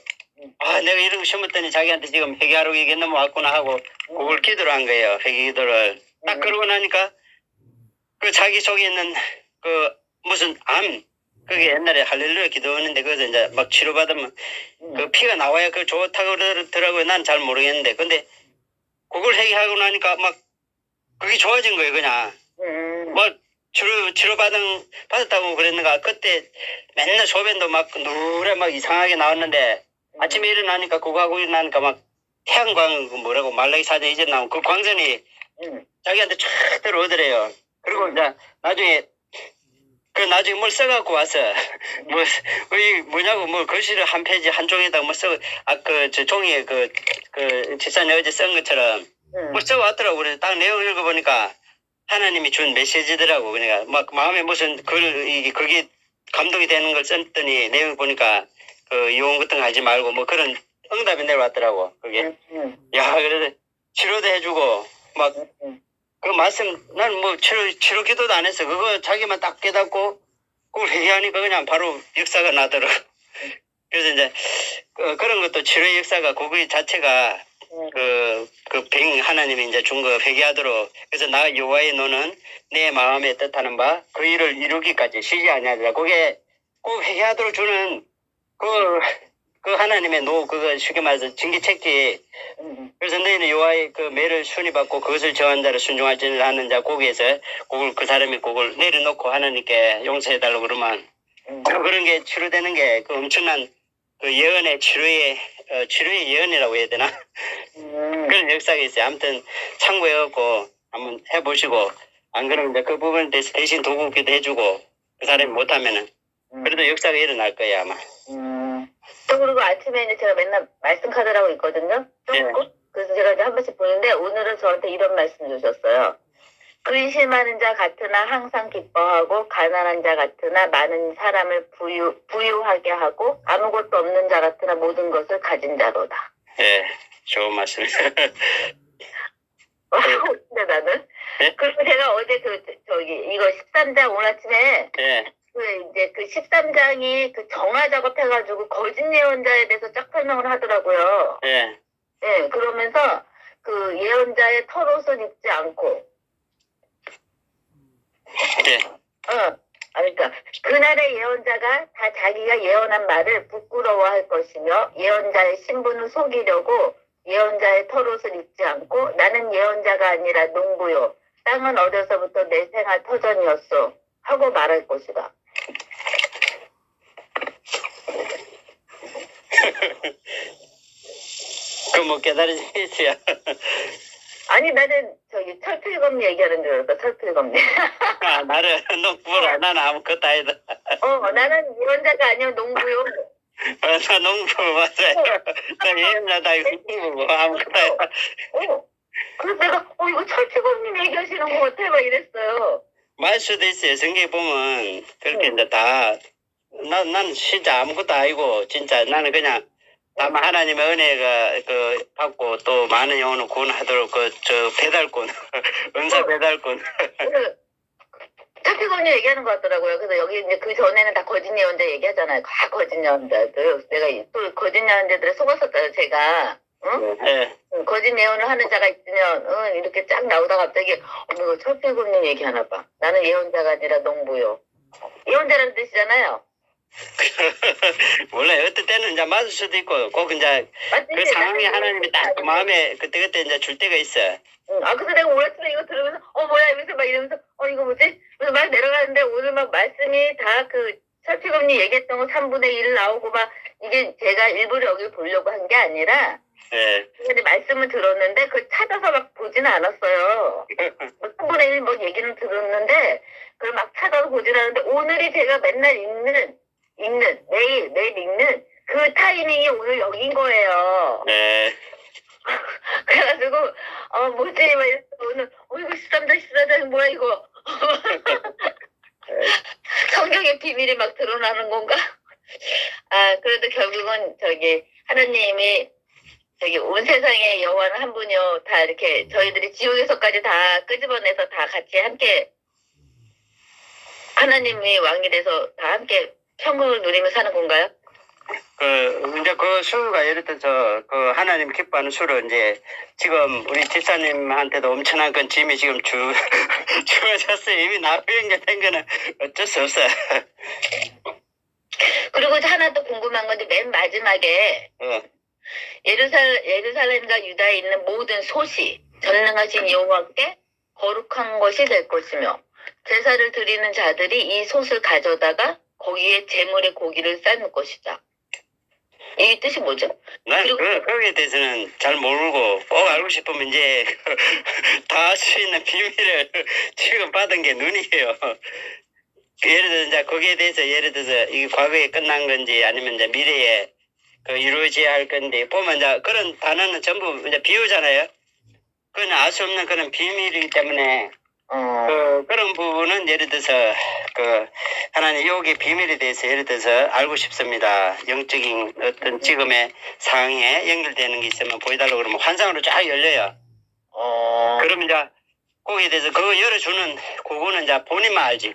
내가 이런 거 심었더니 자기한테 지금 회개하라고 이게 넘어왔구나 하고 그걸 기도를 한 거예요. 회개 기도를. 딱 그러고 나니까 그 자기 속에 있는 무슨 그게 옛날에 할렐루야 기도했는데 그래서 이제 막 치료받으면 그 피가 나와야 그 좋다고 그러더라고요. 난 잘 모르겠는데 근데 그걸 회개하고 나니까 막 그게 좋아진 거예요. 그냥 뭐 받았다고 그랬는가. 그때 맨날 소변도 막 누래 막 이상하게 나왔는데 아침에 일어나니까 그거 하고 일어나니까 막 태양광 뭐라고 말라기 사전 이제 나온 그 광선이 자기한테 쫙 들어오더래요. 그리고 이제 나중에 뭘 써갖고 와서 뭐냐고 글씨를 한 페이지 한 종에다가 저 종이에 집사님 어제 쓴 것처럼 뭐 써왔더라고. 그래서 딱 내용 읽어보니까 하나님이 준 메시지더라고. 그러니까 막 마음에 무슨 그게 감동이 되는 걸 썼더니 내용 보니까 이혼 같은 거 하지 말고 뭐 그런 응답이 내려왔더라고. 그게 야 그래서 치료도 해주고 막 그 말씀, 나는 뭐 치료 기도도 안 했어. 그거 자기만 딱 깨닫고, 그걸 회개하니까 그냥 바로 역사가 나더라고. 그래서 이제, 그런 것도 치료의 역사가, 그거 자체가 그 병 하나님이 이제 준 거 회개하도록. 그래서 나 여호와의 노는 내 마음에 뜻하는 바 그 일을 이루기까지 쉬지 아니하리라. 그게 꼭 회개하도록 주는 그 하나님의 노, 그거 쉽게 말해서 징계책지. 그래서 너희는 여호와의 그 매를 순위 받고 그것을 정한 자를 순종하지 않는 자 거기에서 그걸 그 사람이 그걸 내려놓고 하나님께 용서해달라고 그러면 그런 게 치료되는 게 그 엄청난 그 예언의 치료의 예언이라고 해야 되나? 그런 역사가 있어요. 아무튼 참고해갖고 한번 해보시고 안 그러면 이제 그 부분에 대해서 대신 도구기도 해주고 그 사람이 못하면은 그래도 역사가 일어날 거예요 아마. 또 그리고 아침에 이제 제가 맨날 말씀 카드라고 있거든요. 네. 그래서 제가 이제 한 번씩 보는데 오늘은 저한테 이런 말씀 주셨어요. 근심하는 자 같으나 항상 기뻐하고 가난한 자 같으나 많은 사람을 부유하게 하고 아무것도 없는 자 같으나 모든 것을 가진 자로다. 예, 좋은 말씀이에요. 근데 나는 네? 그리고 제가 어제 이거 13장 오늘 아침에 예, 그 13장이 그 정화 작업해가지고 거짓 예언자에 대해서 쫙 설명을 하더라고요. 예, 네, 그러면서 그 예언자의 털옷을 입지 않고, 예, 그러니까 그날의 예언자가 다 자기가 예언한 말을 부끄러워할 것이며 예언자의 신분을 속이려고 예언자의 털옷을 입지 않고 나는 예언자가 아니라 농부요. 땅은 어려서부터 내 생활 터전이었어. 하고 말할 것이다. 그 뭐 깨달으시겠어요. 아니 나는 철필검리 얘기하는 줄 알았어. 철필검리. 아, 나를 농부라. 나는 아무것도 아니다. 나는 예언자가 아니야 농부요. 나 농부 맞아요. 나 예언자다 이거 농부고 아무것도 아니다. 그래서 내가 이거 철필검님 얘기하시는 것 같아 막 이랬어요. 말 수도 있어요. 성경에 보면 그렇게 이제 다 난 진짜 아무것도 아니고 진짜 나는 그냥 다만 하나님의 은혜가 받고 또 많은 영혼을 구원하도록 배달꾼 은사 배달꾼. 철필검님 얘기하는 것 같더라고요. 그래서 여기 이제 그 전에는 다 거짓 예언자 얘기하잖아요. 다 거짓 예언자들. 내가 또 거짓 예언자들에 속았었어요. 제가. 응? 네. 거짓 예언을 하는 자가 있으면 이렇게 쫙 나오다가 갑자기 이거 철필검님 얘기하나 봐. 나는 예언자가 아니라 농부요. 예언자라는 뜻이잖아요. 몰라요. 어떤 때는 이제 맞을 수도 있고 꼭 이제 그 상황이 하나님이 딱 그 마음에 그때 이제 줄 때가 있어. 그래서 내가 오늘 아침에 이거 들으면서 뭐야 이러면서 막 이러면서 이거 뭐지? 그래서 막 내려가는데 오늘 막 말씀이 다 그 철필검님 얘기했던 거 3분의 1 나오고 막 이게 제가 일부러 여기 보려고 한 게 아니라 네. 근데 말씀을 들었는데 그 찾아서 막 보지는 않았어요. 3분의 1 뭐 얘기는 들었는데 그걸 막 찾아서 보지는 않았는데 오늘이 제가 맨날 읽는 매일 읽는 그 타이밍이 오늘 여긴 거예요. 네. 그래가지고 뭐지 막 이랬어. 오늘 이거 13장 뭐야 이거. 성경의 비밀이 막 드러나는 건가? 그래도 결국은 하나님이 온 세상의 여호와는 한 분이요. 다 이렇게 저희들이 지옥에서까지 다 끄집어내서 다 같이 함께 하나님이 왕이 돼서 다 함께 천국을 누리며 사는 건가요? 이제 그 수가 예를 들어서 그 하나님 기뻐하는 수를 이제 지금 우리 집사님한테도 엄청난 건 짐이 지금 주어졌어요. 이미 납부 연결된 거는 어쩔 수 없어요. 그리고 하나 또 궁금한 건데 맨 마지막에 예루살렘과 유다에 있는 모든 솥이 전능하신 여호와께 거룩한 것이 될 것이며 제사를 드리는 자들이 이 솥을 가져다가 거기에 제물의 고기를 삶을 것이다. 이 뜻이 뭐죠? 난 거기에 대해서는 잘 모르고 꼭 알고 싶으면 이제 다 할 수 있는 비밀을 지금 받은 게 눈이에요. 예를 들어서 이제 거기에 대해서 예를 들어서 이게 과거에 끝난 건지 아니면 이제 미래에 이루어져야 할 건데 보면 이제 그런 단어는 전부 이제 비유잖아요. 그건 알 수 없는 그런 비밀이기 때문에 그런 부분은 예를 들어서 하나님 여기 비밀에 대해서 예를 들어서 알고 싶습니다. 영적인 어떤 지금의 상황에 연결되는 게 있으면 보여달라고 그러면 환상으로 쫙 열려요. 그러면 이제 거기에 대해서 그거 열어주는 그거는 이제 본인만 알지.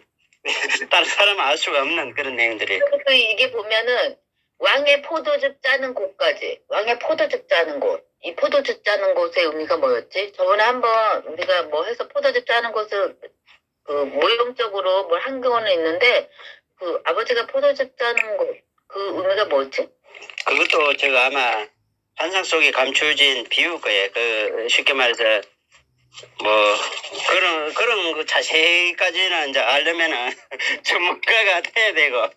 다른 사람은 알 수가 없는 그런 내용들이. 이게 보면은 왕의 포도즙 짜는 곳까지 왕의 포도즙 짜는 곳 이 포도즙 짜는 것의 의미가 뭐였지? 저번에 한번 우리가 뭐 해서 포도즙 짜는 것을 그 모형적으로 뭘 한 거는 있는데 그 아버지가 포도즙 짜는 거 그 의미가 뭐였지? 그것도 제가 아마 환상 속에 감추어진 비유일 거예요. 그 쉽게 말해서 뭐 그런 거 자세히까지는 이제 알려면은 전문가가 돼야 되고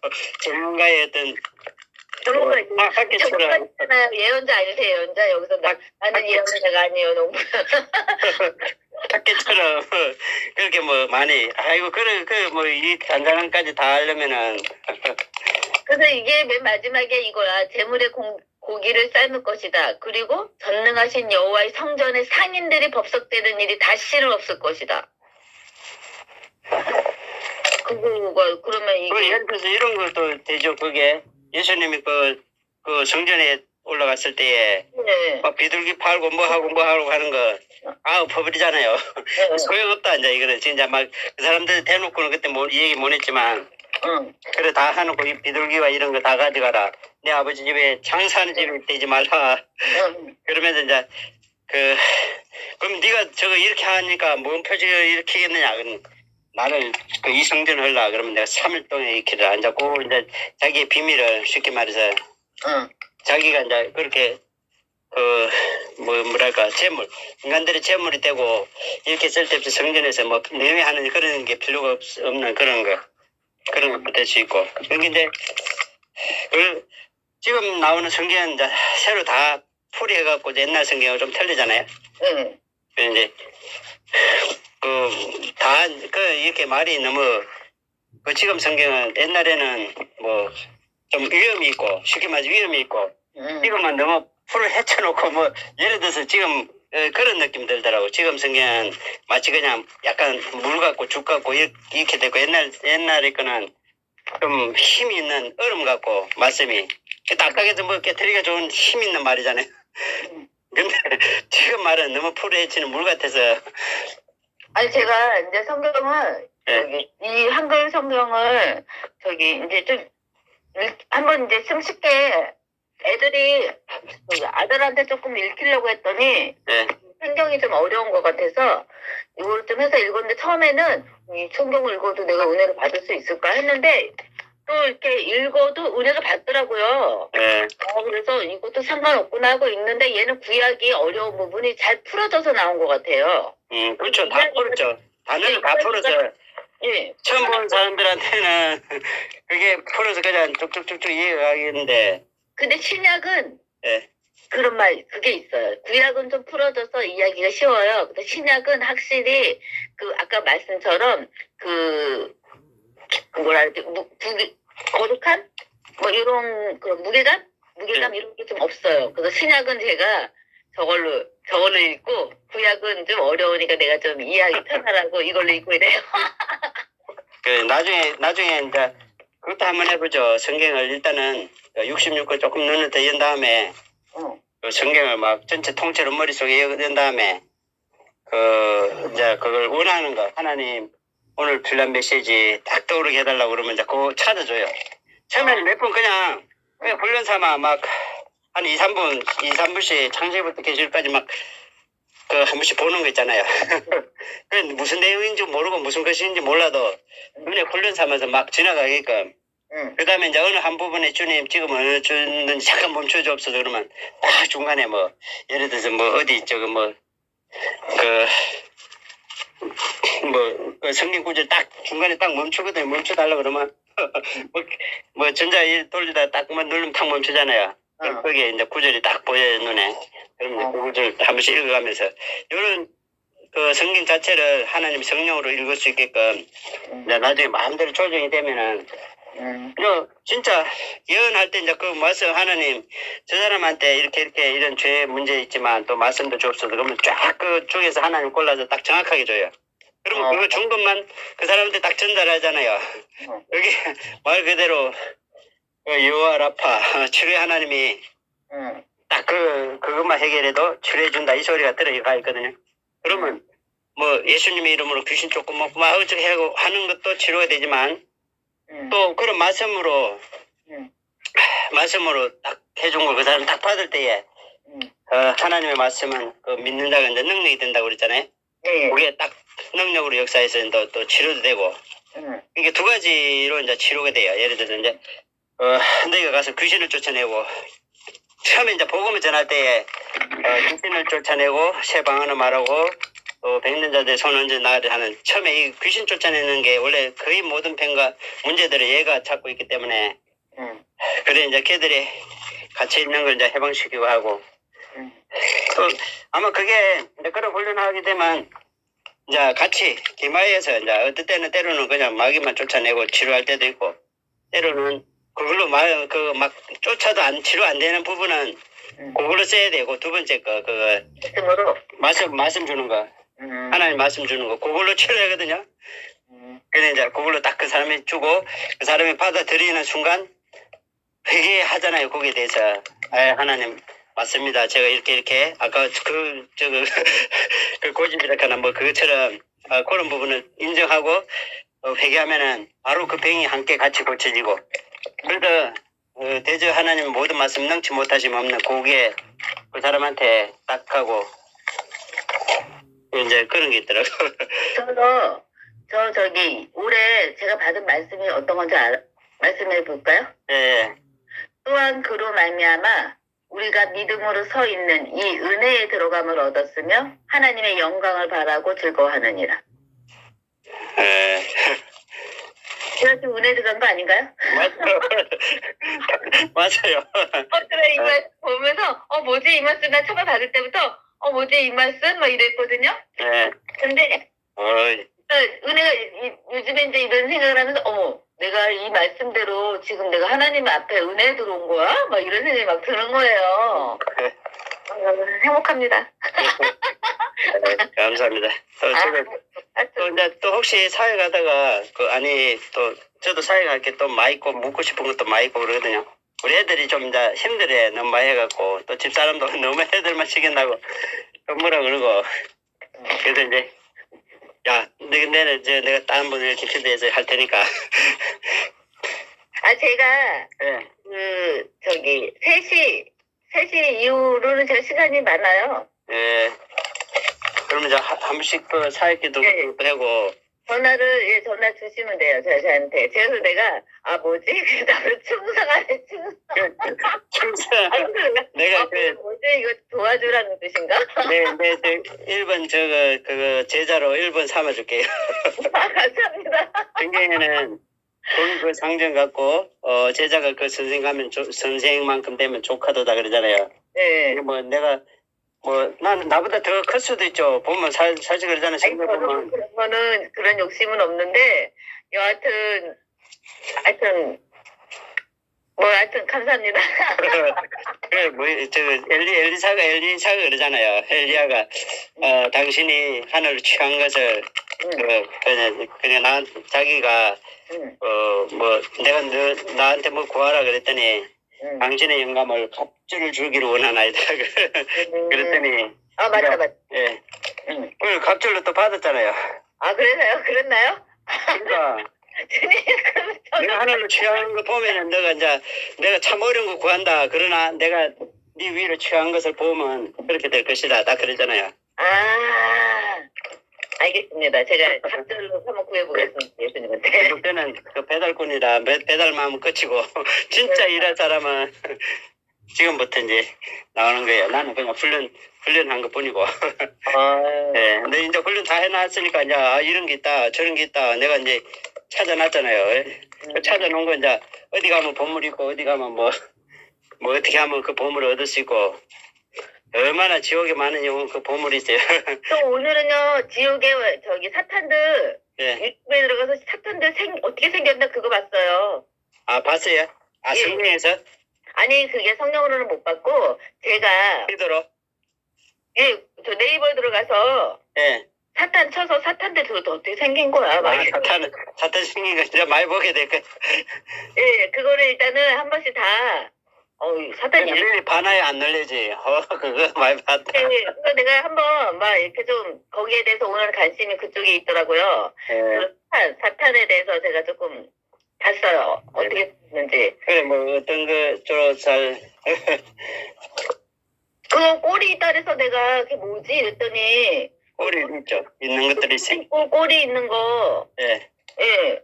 전문가의 어떤 전문가 학교처럼 있잖아요. 예언자 아니세요? 예언자 여기서 나는 예언자가 아니에요. 너무 학교처럼 그렇게 뭐 많이 아이고 그뭐이 단단한까지 다 하려면은 그래서 이게 맨 마지막에 이거야. 재물의 고기를 삶을 것이다. 그리고 전능하신 여호와의 성전에 상인들이 법석되는 일이 다시는 없을 것이다. 그러면 이게 예를 들어서 이런 것도 되죠. 그게 예수님이 그 성전에 올라갔을 때에 네. 막 비둘기 팔고 뭐 하고 하는 거 퍼버리잖아요. 네. 소용없다 이제 이거는 진짜 막 그 사람들 대놓고는 그때 뭐 얘기 못 했지만 그래 다 해놓고 이 비둘기와 이런 거 다 가져가라. 내 아버지 집에 장사하는 집에 되지 말라. 그러면서 이제 그럼 네가 저거 이렇게 하니까 뭔 표지를 일으키겠느냐. 나를 그 이성전 하려 그러면 내가 3일 동안 이렇게를 안 잡고 이제 자기의 비밀을 쉽게 말해서 자기가 이제 그렇게 뭐랄까 재물 인간들의 재물이 되고 이렇게 쓸데없이 성전에서 뭐 내외하는 그런 게 필요가 없는 그런 것도 될 수 있고 그러니까 이제 지금 나오는 성경은 이제 새로 다 풀이해갖고 옛날 성경하고 좀 틀리잖아요. 이제 이렇게 말이 너무 지금 성경은 옛날에는 뭐 좀 위험이 있고 쉽게 말해서 위험이 있고 지금은 너무 풀을 헤쳐놓고 뭐 예를 들어서 지금 그런 느낌 들더라고. 지금 성경은 마치 그냥 약간 물 같고 죽 같고 이렇게 되고 옛날에 거는 좀 힘이 있는 얼음 같고 말씀이 딱딱해서 뭐 깨트리기가 좋은 힘 있는 말이잖아요. 근데 지금 말은 너무 풀을 헤치는 물 같아서 아니 제가 이제 성경을 네. 이 한글 성경을 이제 좀 한번 이제 좀 쉽게 애들이 아들한테 조금 읽히려고 했더니 네. 성경이 좀 어려운 것 같아서 이걸 좀 해서 읽었는데 처음에는 이 성경을 읽어도 내가 은혜를 받을 수 있을까 했는데 또 이렇게 읽어도 은혜가 받더라고요. 네. 그래서 이것도 상관없구나 하고 읽는데 얘는 구약이 어려운 부분이 잘 풀어져서 나온 것 같아요. 그렇죠. 다 풀었죠. 단어를 다 풀어서 예. 처음 본 사람들한테는 그게 풀어서 그냥 쭉쭉쭉쭉 이해가 가겠는데 근데 신약은 예. 그런 말 그게 있어요. 구약은 좀 풀어져서 이야기가 쉬워요. 근데 신약은 확실히 아까 말씀처럼 뭐라 그러지 거룩한 뭐 이런 그런 무게감 이런 게 좀 없어요. 그래서 신약은 제가 저걸로 읽고 구약은 좀 어려우니까 내가 좀 이해하기 편하라고 이걸로 읽고 이래요. 나중에 이제 그것도 한번 해보죠. 성경을 일단은 66권 조금 눈을 더 연 다음에 그 성경을 막 전체 통째로 머릿속에 연 다음에 이제 그걸 원하는 거 하나님 오늘 필요한 메시지 딱 떠오르게 해달라고 그러면 이제 그거 찾아줘요. 처음에는 몇 번 그냥 훈련 삼아 막 한 2, 3분씩 창세기부터 계시까지 막 한 번씩 보는 거 있잖아요. 무슨 내용인지 모르고 무슨 것인지 몰라도 눈에 훈련 삼아서 막 지나가게끔. 그 다음에 이제 어느 한 부분에 주님 지금 어느 주는지 잠깐 멈춰주옵소서 그러면 딱 중간에 뭐 예를 들어서 뭐 어디 저거 그 성경 구절 딱 중간에 딱 멈추거든요. 멈춰달라 그러면 뭐 전자일 돌리다 딱 누르면 딱 멈추잖아요. 거기에 이제 구절이 딱 보여요 눈에. 그럼 그 구절 한 번씩 읽어가면서 이런 성경 자체를 하나님 성령으로 읽을 수 있게끔 이제 나중에 마음대로 조정이 되면은 진짜 예언할 때 이제 그 말씀 하나님 저 사람한테 이렇게 이런 죄 문제 있지만 또 말씀도 줬어도 그러면 쫙 그 중에서 하나님 골라서 딱 정확하게 줘요. 그러면 그거 준 것만 그 사람한테 딱 전달하잖아요. 여기 말 그대로 여호와 라파 치료의 하나님이 딱 그것만 해결해도 치료해준다 이 소리가 들어가 있거든요. 그러면 뭐 예수님의 이름으로 귀신 쫓고 먹고 막 어떻게 하는 것도 치료가 되지만 또 그런 말씀으로 딱 해준 걸 그 사람 딱 받을 때에 하나님의 말씀은 그 믿는 자가 이제 능력이 된다고 그랬잖아요. 네. 그게 딱 능력으로 역사해서 또 치료도 되고, 이게 두 가지로 이제 치료가 돼요. 예를 들어서 이제, 너희가 가서 귀신을 쫓아내고, 처음에 이제 복음을 전할 때에, 귀신을 쫓아내고, 새 방언을 말하고, 또 백년 자들의 손 얹은 나를 하는, 처음에 이 귀신 쫓아내는 게 원래 거의 모든 병과 문제들을 얘가 찾고 있기 때문에, 그래 이제 걔들이 같이 있는 걸 이제 해방시키고 하고, 또 아마 그게 이제 그런 훈련하게 되면, 이제 같이 기마에서 이제 어떨 때는 때로는 그냥 마귀만 쫓아내고 치료할 때도 있고, 때로는 그걸로 막 쫓아도 치료 안 되는 부분은 그걸로 써야 되고, 두 번째 그거 말씀으로 말씀 주는 거, 하나님 말씀 주는 거 그걸로 치료하거든요. 그래 이제 그걸로 딱 그 사람이 주고 그 사람이 받아들이는 순간 회개하잖아요. 거기에 대해서. 하나님 맞습니다. 제가 이렇게 아까 그 고집이라거나 뭐 그것처럼 그런 부분을 인정하고 회개하면은 바로 그 병이 함께 같이 고쳐지고, 그래서 대저 하나님 모든 말씀 능치 못하심 없는 고기에 그 사람한테 딱 하고 이제 그런 게 있더라고. 저기 올해 제가 받은 말씀이 어떤 건지 말씀해 볼까요? 예. 또한 그로 말미암아 우리가 믿음으로 서 있는 이 은혜에 들어감을 얻었으며 하나님의 영광을 바라고 즐거워하느니라. 예. 제가 지금 은혜 들어간 거 아닌가요? 맞아요. 맞아요. 그래 이 말씀 보면서 뭐지 이 말씀 나 처음 받을 때부터 뭐지 이 말씀 막 이랬거든요. 예. 근데 은혜가 요즘에 이제 이런 생각을 하면서 내가 이 말씀대로 지금 내가 하나님 앞에 은혜 들어온 거야? 막 이런 생각이 막 드는 거예요. 행복합니다. 감사합니다. 또 이제 또 혹시 사회 가다가 또 저도 사회 갈 게 또 많이 있고 묻고 싶은 것도 많이 있고 그러거든요. 우리 애들이 좀 이제 힘들어 너무 많이 해갖고 또 집사람도 너무 애들만 시킨다고 또 뭐라 그러고, 그래서 이제 야 내는 내가 다른 분을 이렇게 필드에서 할 테니까. 제가 네. 3시 이후로는 제가 시간이 많아요. 예. 그러면 이제 한 번씩 그 사회기도 하고. 전화 주시면 돼요, 저한테. 그래서 내가, 뭐지? 나를 충성하네, 충성. 내가 뭐지? 이거 도와주라는 뜻인가? 네, 1번 그거 제자로 1번 삼아줄게요. 감사합니다. 성경에는 거기 그 상정 갖고, 제자가 그 선생 가면 선생만큼 되면 조카도다 그러잖아요. 네. 뭐 내가, 나는 나보다 더 클 수도 있죠. 보면 사실 그러잖아요. 성경 보면. 그런 욕심은 없는데, 여하튼, 하여튼 감사합니다. 그래, 엘리사가 그러잖아요. 엘리야가, 당신이 하늘을 취한 것을, 그냥 자기가, 내가 나한테 뭐 구하라 그랬더니, 당신의 영감을 갑절을 주기를 원하나이다. 그랬더니. 맞다. 예. 그걸 갑절로 또 받았잖아요. 그래서요? 그랬나요? 그러니까. 내가 하늘로 취한 거 보면은 내가 참 어려운 거 구한다. 그러나 내가 네 위로 취한 것을 보면 그렇게 될 것이다. 딱 그러잖아요. 알겠습니다. 제가 작전로 한번 구해보겠습니다. 예수님한테. 그때는 그 배달꾼이라 배달 마음은 끝이고 진짜 일할 사람은 지금부터 이제 나오는 거예요. 나는 그냥 훈련한 것 뿐이고. 네, 근데 이제 훈련 다 해놨으니까 이제 이런 게 있다, 저런 게 있다. 내가 이제 찾아놨잖아요. 찾아놓은 거 이제 어디 가면 보물 있고 어디 가면 뭐 어떻게 하면 그 보물을 얻을 수 있고, 얼마나 지옥에 많은 영혼 그 보물이 있어요. 또 오늘은요 지옥에 사탄들 유튜브에 들어가서 사탄들 어떻게 생겼나 그거 봤어요. 봤어요? 성경에서? 아니 그게 성경으로는 못 봤고 제가 히드로? 저 네이버에 들어가서 사탄 쳐서 사탄들 그것도 어떻게 생긴 거야. 사탄 생긴 거 진짜 많이 보게 될 거야. 그거를 일단은 한 번씩 다 사탄이 이름이 반하에 안 놀래지. 그거 많이 봤다. 그래서 내가 한번 이렇게 좀 거기에 대해서 오늘 관심이 그쪽에 있더라고요. 사탄에 대해서 제가 조금 봤어요. 어떻게 됐는지. 그래 어떤 거 주로 잘 그 꼬리 있다 그래서 내가 그게 뭐지 이랬더니 꼬리 있죠. 있는 것들이 있어요. 꼬리 있는 거. 예. 예.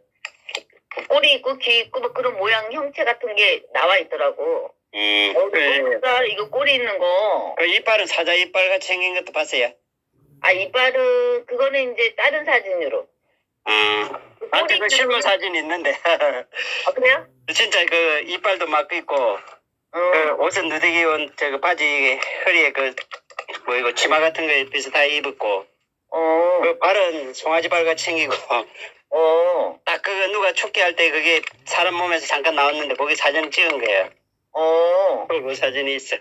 꼬리 있고 귀 있고 뭐 그런 모양 형체 같은 게 나와 있더라고. 그 이거 꼬리 있는 거. 이빨은 사자 이빨 같이 생긴 것도 봤어요. 아 이빨은 그거는 이제 다른 사진으로. 나한테 그 실물 사진 있는데. 아 그래요? 진짜 그 이빨도 막 있고 그 옷은 누더기 온 저거 바지 허리에 그 뭐 이거 치마 같은 거에 비슷하게 입었고 그 발은 송아지 발 같이 생기고 딱 그거 누가 촉기할 때 그게 사람 몸에서 잠깐 나왔는데 거기 사진 찍은 거예요. 그 사진이 있어.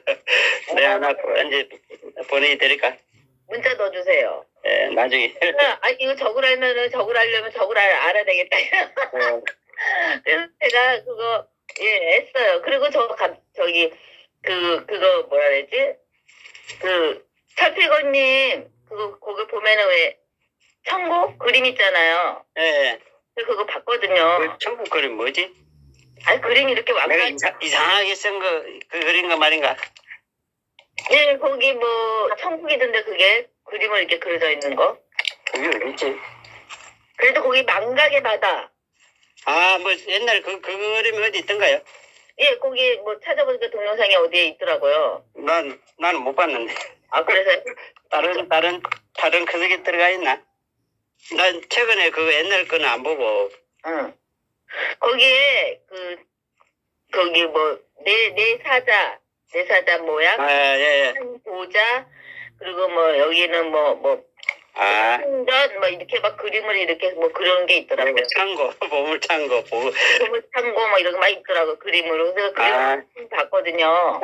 내가 하나 이제 보내드릴까? 문자 넣어주세요. 예, 나중에. 아 이거 적으려면 적을 알아야 되겠다. 그래서 제가 그거 했어요. 그리고 저기 그거 뭐라 그러지? 그 철필건님 거기 보면은 왜 천국 그림 있잖아요. 예. 그거 봤거든요. 그 천국 그림 뭐지? 아니 그림이 이렇게 내가 왕관. 이상하게 쓴 거 그 그림가 말인가? 네 거기 뭐 천국이던데 그게 그림을 이렇게 그려져 있는 거. 그게 어딨지? 그래도 거기 망각의 바다. 뭐 옛날 그 그림이 어디 있던가요? 예, 거기 뭐 찾아보니까 동영상이 어디에 있더라고요. 나는 못 봤는데. 아, 그래서? 다른 크게 들어가 있나? 난 최근에 그 옛날 거는 안 보고. 응. 거기에 거기 뭐 내 사자 모양, 예. 보자, 그리고 뭐 여기는 신전 뭐 이렇게 막 그림을 이렇게 뭐 그런 게 있더라고요. 창고, 보물 창고, 보물 창고 뭐 이런 거 막 있더라고 그림으로. 그래서 그림 봤거든요.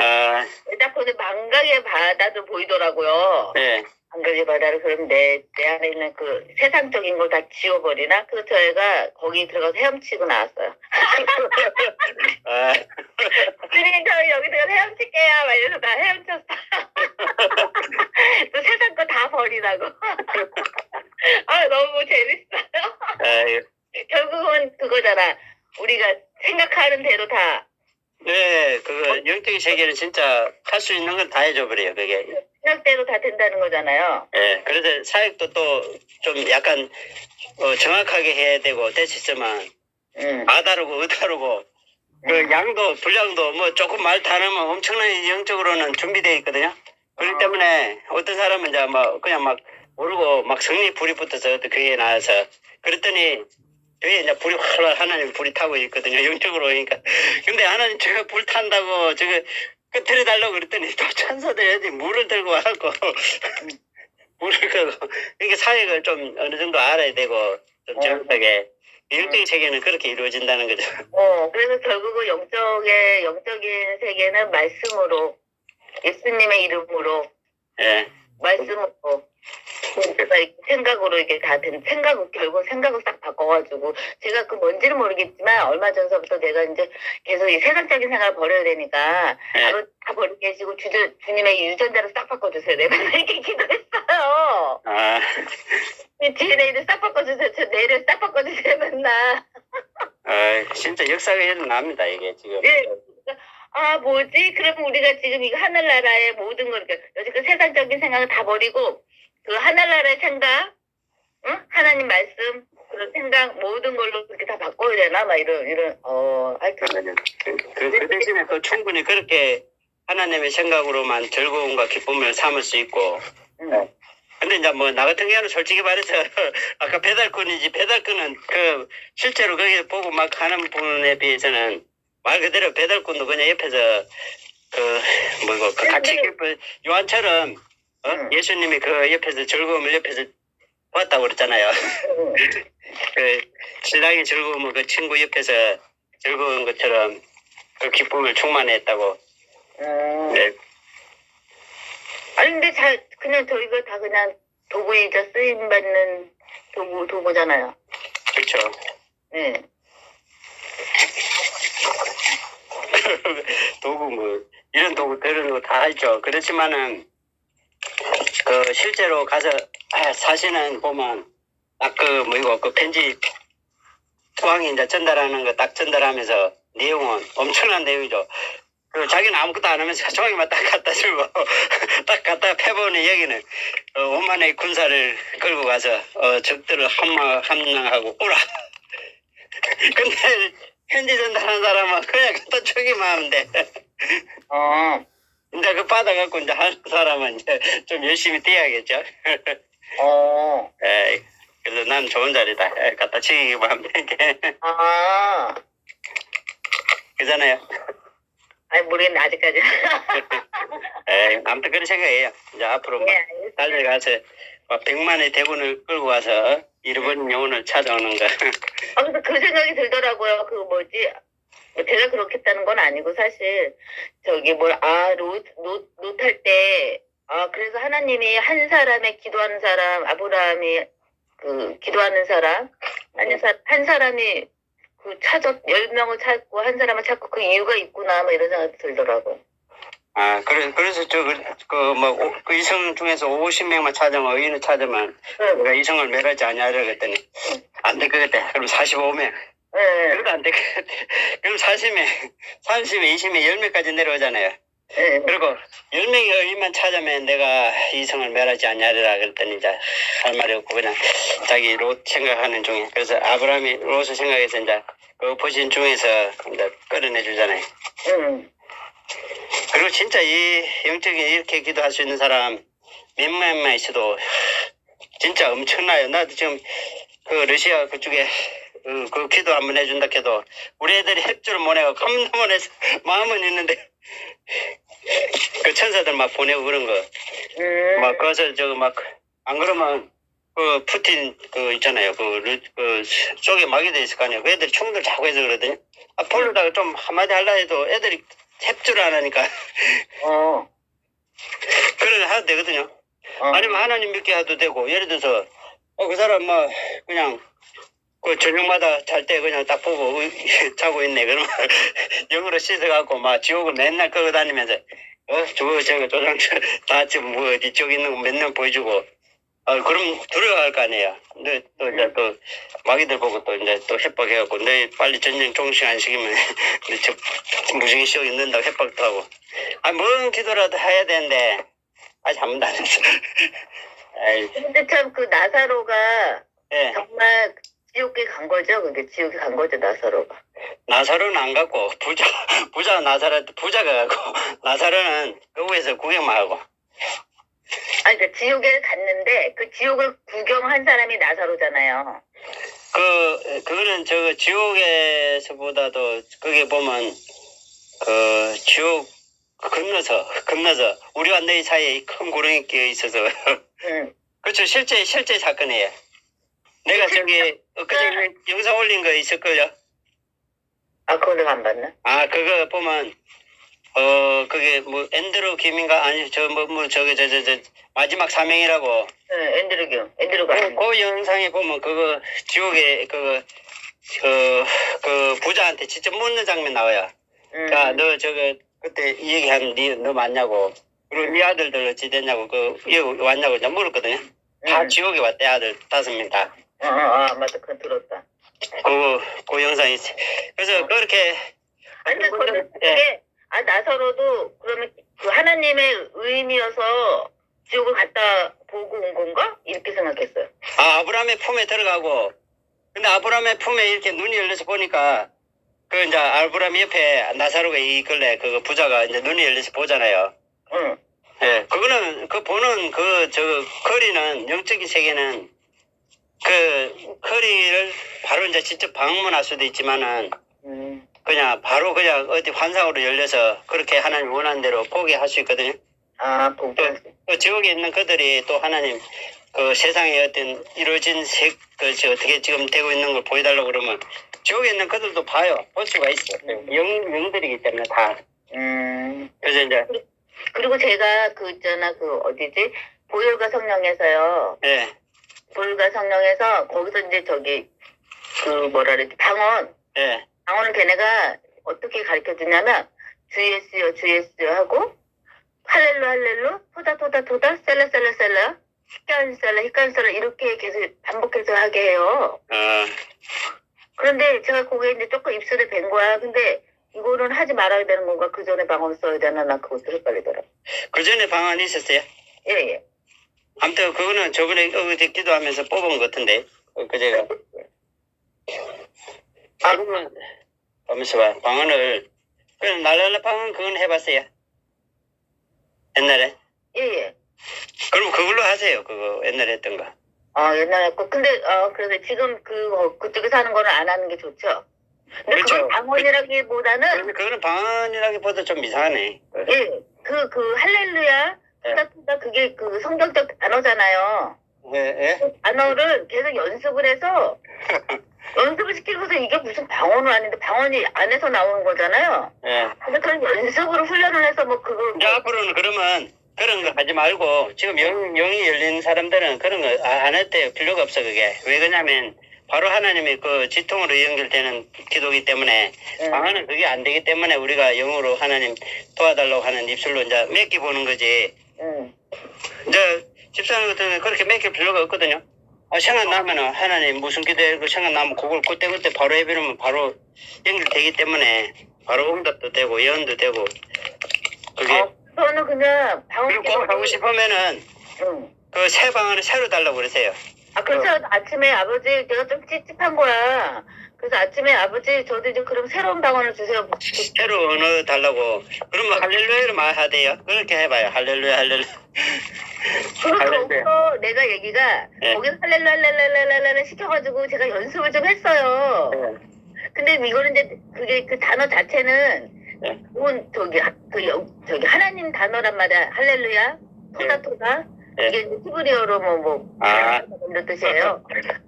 딱 보니 망각의 바다도 보이더라고요. 네. 망각의 바다를 그럼 내 안에 있는 그 세상적인 걸 다 지워버리나? 그래서 저희가 거기 들어가서 헤엄치고 나왔어요. 그러니 저희 여기 들어가서 헤엄칠게요. 막 이래서 다 헤엄쳤어. 또 세상 거 다 버리라고. 아 너무 재밌어요. 결국은 그거잖아. 우리가 생각하는 대로 다. 네, 그거 영적인 세계는 진짜 할 수 있는 건 다 해줘버려요. 그게. 생각대로 다 된다는 거잖아요. 네, 그래서 사역도 또 좀 약간 정확하게 해야 되고 됐었지만 아다르고 의다르고 그 양도 분량도 뭐 조금 말 다르면 엄청나게 영적으로는 준비되어 있거든요. 그렇기 때문에 어떤 사람은 이제 막 그냥 막 모르고 막 성리 불이 붙어서 그게 나와서 그랬더니 뒤에 이제 불이 활활 하나님 불이 타고 있거든요. 영적으로 그러니까. 근데 하나님 저거 불 탄다고 저거 끄트려 달라고 그랬더니 또 천사들이 물을 들고 와갖고 물을 끄고 이게 사역을 좀 어느 정도 알아야 되고 좀 정확하게 영적인 세계는 그렇게 이루어진다는 거죠. 그래서 결국은 영적인 세계는 말씀으로 예수님의 이름으로 말씀으로 생각으로 이게 다 된 생각을 결국 생각을 싹 바꿔가지고 제가 그 뭔지는 모르겠지만 얼마 전서부터 내가 이제 계속 이 세상적인 생각을 버려야 되니까 바로 다 버리고 계시고 주님의 유전자를 싹 바꿔주세요. 내가 이렇게 기도했어요. 제 내일을 싹 바꿔주세요. 저 내일을 싹 바꿔주세요. 맨날. 진짜 역사가 일어납니다 이게 지금. 네. 뭐지? 그러면 우리가 지금 이거 하늘나라의 모든 걸, 여지껏 세상적인 생각을 다 버리고, 그 하늘나라의 생각, 응? 하나님 말씀, 그런 생각, 모든 걸로 그렇게 다 바꿔야 되나? 막 하여튼. 그 대신에 또 충분히 그렇게 하나님의 생각으로만 즐거움과 기쁨을 삼을 수 있고, 근데 이제 뭐 나 같은 경우는 솔직히 말해서 아까 배달꾼은 그 실제로 거기 보고 막 하는 분에 비해서는 말 그대로 배달꾼도 그냥 옆에서 같이 요한처럼 예수님이 그 옆에서 즐거움을 옆에서 봤다고 그랬잖아요. 그 신랑의 즐거움을 그 친구 옆에서 즐거운 것처럼 그 기쁨을 충만했다고. 네. 아니 근데 그냥 저희가 다 그냥 도구이자 쓰임 받는 도구잖아요. 그렇죠. 네. 도구 이런 도구 저런 거 다 있죠. 그렇지만은 그 실제로 가서 사시는 보면 딱 그 편지 투항이 이제 전달하는 거 딱 전달하면서 내용은 엄청난 내용이죠. 그 자기는 아무것도 안 하면서 종이만 딱 갖다 주고 딱 갖다 패보니 여기는 오만의 군사를 끌고 가서 적들을 함랑하고 오라. 근데 편지 전달한 사람은 그냥 갖다 주기만 하면 돼. 어, 근데 그 받아갖고 이제 하는 사람은 이제 좀 열심히 뛰어야겠죠. 에이, 그래서 난 좋은 자리다. 갖다 치기만 하면 되게. 아, 그잖아요. 아니, 모르겠네, 아직까지. 에이, 아무튼 그런 생각이에요. 이제 앞으로 막 네, 알겠습니다. 달려가서 막 100만의 대군을 끌고 와서 잃어버린 영혼을 찾아오는 거. 그래서 그 생각이 들더라고요. 그 뭐지? 뭐 제가 그렇겠다는 건 아니고 사실 저기 롯 할 때 그래서 하나님이 한 사람의 기도하는 사람 아브라함이 그 기도하는 사람 한 사람이 그 10명을 찾고 한 사람을 찾고 그 이유가 있구나 뭐 이런 생각이 들더라고. 그래서 그 이성 중에서 50명만 찾으면 의인을 찾으면 내가 이성을 멸하지 않냐고 그랬더니 안 될 것 같아. 그럼 45명. 네. 그래도 안 될 것 같아. 그럼 40명, 30명, 20명, 10명까지 내려오잖아요. 네. 그리고 10명의 의인만 찾으면 내가 이성을 멸하지 않냐라 그랬더니 이제 할 말이 없고 그냥 자기 롯 생각하는 중에 그래서 아브라함이 롯을 생각해서 이제 그 보신 중에서 이제 끌어내 주잖아요. 그리고 진짜 이 영적인 이렇게 기도할 수 있는 사람 몇몇만 있어도 진짜 엄청나요. 나도 지금 그 러시아 그쪽에 그 기도 한번 해준다 해도 우리 애들이 협조를 못 해고 깜짝 놀라서 마음은 있는데 그 천사들 막 보내고 그런 거 막 거기서 저거 막 안 그러면 그 푸틴 그 있잖아요 그 속에 막이 돼 있을 거 아니에요. 그 애들이 총들 자고 해서 그러더니 폴로다가 좀 한마디 하려 해도 애들이 협조를 안 하니까 그런 거 해도 되거든요. 아니면 하나님 믿게 해도 되고 예를 들어서 그 사람 뭐 그냥 그 저녁마다 잘 때 그냥 딱 보고 자고 있네. 그러면 영으로 씻어갖고 막 지옥을 맨날 끌고 다니면서 저거 조장 다 지금 뭐 이쪽 있는 거 맨날 보여주고 그럼 두려워할 거 아니에요. 근데 또 이제 또 마귀들 보고 또 이제 또 협박해갖고 내 빨리 전쟁 종식 안 시키면 내 저 무지개 시험 있는다고 협박도 하고 뭔 기도라도 해야 되는데 아직 한 번도 안 했어. 근데 참 그 나사로가 예. 정말 지옥에 간 거죠? 그게 지옥에 간 거죠, 나사로가. 나사로는 안 갔고 부자 나사로 부자가 가고 나사로는 그 위에서 구경만 하고. 그 지옥에 갔는데 그 지옥을 구경한 사람이 나사로잖아요. 그거는 저 지옥에서보다도 거기 보면 그 지옥 건너서 우리와 너희 사이에 큰 구렁이 끼어 있어서. 그렇죠. 실제 사건이에요. 내가 저기 엊그제 영상 올린 거 있을걸요? 그걸 내가 안 봤나? 그거 보면 그게 뭐 앤드루 김인가 아니 저 마지막 사명이라고. 네, 앤드루가. 그 영상에 보면 그거 지옥에 그 부자한테 직접 묻는 장면 나와요. 자, 너 그때 이 얘기한 너 맞냐고. 그리고 네 아들들 어찌 됐냐고 여기 왔냐고 이제 물었거든요. 다 지옥에 왔대 아들 5명 다. 맞다. 그건 들었다. 그 영상이 있어. 그래서 그렇게. 근데 그거는 되게, 나사로도 그러면 그 하나님의 의미여서 지옥을 갔다 보고 온 건가? 이렇게 생각했어요. 아브라함의 품에 들어가고, 근데 아브라함의 품에 이렇게 눈이 열려서 보니까, 이제 아브라함 옆에 나사로가 있길래, 부자가 이제 눈이 열려서 보잖아요. 예, 그거는, 보는 거리는, 영적인 세계는, 거리를 바로 이제 직접 방문할 수도 있지만은, 그냥 어디 환상으로 열려서 그렇게 하나님 원하는 대로 보게 할 수 있거든요. 보고. 지옥에 있는 그들이 또 하나님 세상에 어떤 이루어진 어떻게 지금 되고 있는 걸 보여달라고 그러면 지옥에 있는 그들도 볼 수가 있어. 영들이기 때문에 다. 그래서 이제. 그리고 제가 어디지? 보혈과 성령에서요. 네. 보혈과 성령에서 거기서 이제 방언. 네. 방언을 걔네가 어떻게 가르쳐 주냐면 주 예수여 하고 할렐루 토다 셀라 히카리셀라 이렇게 계속 반복해서 하게 해요. 그런데 제가 그게 이제 조금 입술에 밴 거야. 근데 이거는 하지 말아야 되는 건가? 그 전에 방언 써야 되나? 나 그것도 헷갈리더라. 그 전에 방언이 있었어요? 예, 예. 아무튼 그거는 저번에 어제 기도하면서 뽑은 것 같은데 그제가 그러면 하면서 봐 방언을 그럼 날라라 방언 그건 해봤어요? 옛날에? 예, 예. 그럼 그걸로 하세요. 그거 옛날에 했던 거. 옛날에 거. 근데, 그래서 지금 그쪽에서 하는 거는 안 하는 게 좋죠? 근데 그렇죠. 그건 방언이라기보다는, 그거는 방언이라기보다 좀 이상하네. 예, 할렐루야, 예. 토다, 그게 그 성경적 단어잖아요. 예, 예? 그 단어를 계속 연습을 해서, 연습을 시키고서 이게 무슨 방언은 아닌데, 방언이 안에서 나오는 거잖아요. 예. 근데 그런 연습으로 훈련을 해서 뭐 이제 앞으로는 그러면 그런 거 하지 말고 지금 영이 열린 사람들은 그런 거 안 했대요. 필요가 없어 그게. 왜 그러냐면 바로 하나님의 그 지통으로 연결되는 기도기 때문에 방언은 그게 안 되기 때문에 우리가 영으로 하나님 도와달라고 하는 입술로 이제 맺기 보는 거지. 이제 집사님 같은 경우는 그렇게 맺힐 필요가 없거든요. 생각 나면은 하나님 무슨 기도에 생각 나면 그걸 그때 바로 해버리면 바로 연결되기 때문에 바로 응답도 되고 예언도 되고 그게 저는 그냥 방언 그리고 꼭 하고 싶으면은 그 새 방언을 새로 달라고 그러세요. 그래서 아침에 아버지 내가 좀 찝찝한 거야. 그래서 아침에 아버지 저도 이제 그럼 새로운 방언을 주세요. 새로 언어 달라고. 그러면 할렐루야를 말하대요. 그렇게 해봐요. 할렐루야 할렐루야. 거기서 내가 얘기가 거기서 할렐루야 시켜가지고 제가 연습을 좀 했어요. 근데 이거는 이제 그게 그 단어 자체는 저기 하나님 단어란 말이야. 할렐루야 토다 이게 이제 히브리어로 이런 뜻이에요.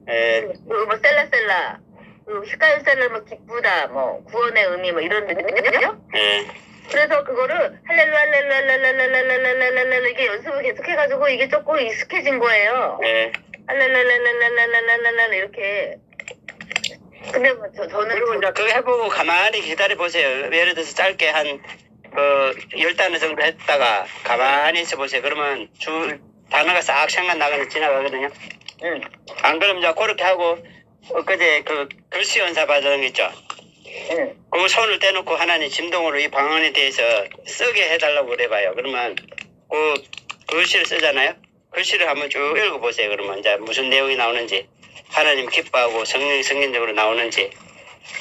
그리고 뭐 셀라 그리고 히카요셀라 뭐 기쁘다 뭐 구원의 의미 뭐 이런 뜻이죠. 그래서 그거를 할렐루야 이게 연습을 계속 해가지고 이게 조금 익숙해진 거예요. 할렐루야 이렇게. 근데 뭐 저는 그리고 이제 그거 해보고 가만히 기다려 보세요. 예를 들어서 짧게 한 10단어 정도 했다가 가만히 있어 보세요. 그러면 단어가 싹 생각 나가서 지나가거든요. 안 그러면 이제 그렇게 하고 엊그제 그 글씨 연사 받은 거 있죠. 그 손을 떼놓고 하나님 진동으로 이 방언에 대해서 쓰게 해달라고 그래봐요. 그러면 그 글씨를 쓰잖아요. 글씨를 한번 쭉 읽어보세요. 그러면 이제 무슨 내용이 나오는지 하나님 기뻐하고 성령이 성경적으로 나오는지.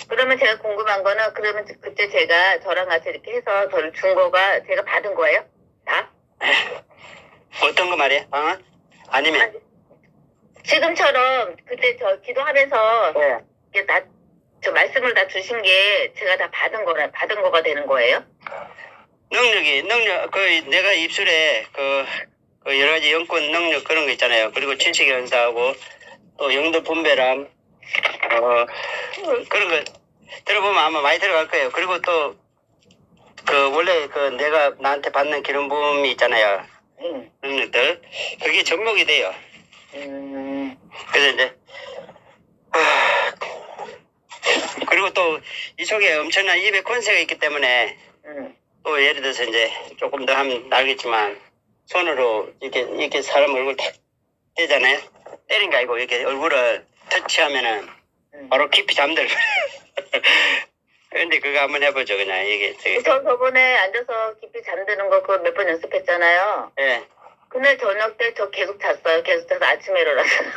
그러면 제가 궁금한 거는 그러면 그때 제가 저랑 같이 이렇게 해서 저를 준 거가 제가 받은 거예요? 다? 어떤 거 말이에요? 방언? 아니면 지금처럼 그때 저 기도하면서 이게 저 말씀을 다 주신 게 제가 다 받은 거가 되는 거예요? 능력, 내가 입술에 여러 가지 영권 능력 그런 거 있잖아요. 그리고 지식 연사하고 또 영도 분배람, 그런 거 들어보면 아마 많이 들어갈 거예요. 그리고 또, 원래 내가 나한테 받는 기름 부음이 있잖아요. 능력들. 그게 접목이 돼요. 그래서 이제, 그리고 또 이 속에 엄청난 입의 권세가 있기 때문에 또 예를 들어서 이제 조금 더 하면 알겠지만 손으로 이렇게 사람 얼굴 탁 떼잖아요. 때린 게 아니고 이렇게 얼굴을 터치하면은 바로 깊이 잠들고. 근데 그거 한번 해보죠. 그냥 이게 저 저번에 앉아서 깊이 잠드는 거 그거 몇 번 연습했잖아요. 그날 저녁 때 저 계속 잤어요. 계속 자서 아침에 일어났어요.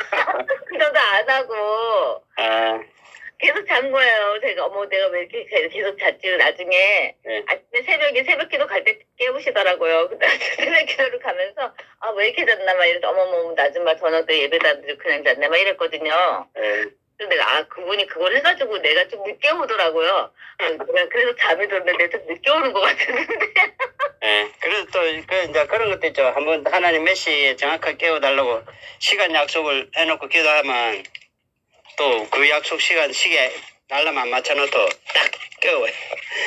그러도 안 하고 계속 잔 거예요. 제가 내가 왜 이렇게 계속 잤지. 나중에 아침에 새벽 기도 갈 때 깨우시더라고요. 근데 새벽 기도를 가면서 왜 이렇게 잤나 막 이래서 어머머 낮은 저녁 때 예배도 안 드리고 그냥 잤네 막 이랬거든요. 그래서 내가 그분이 그걸 해가지고 내가 좀 늦게 오더라고요. 그래서 잠이 들었는데 좀 늦게 오는 것 같은데. 그래서 또 이제 그런 것도 있죠. 한번 하나님 몇 시에 정확하게 깨워달라고 시간 약속을 해놓고 기도하면 또 그 약속 시계 알람만 맞춰놓고 딱 깨워요.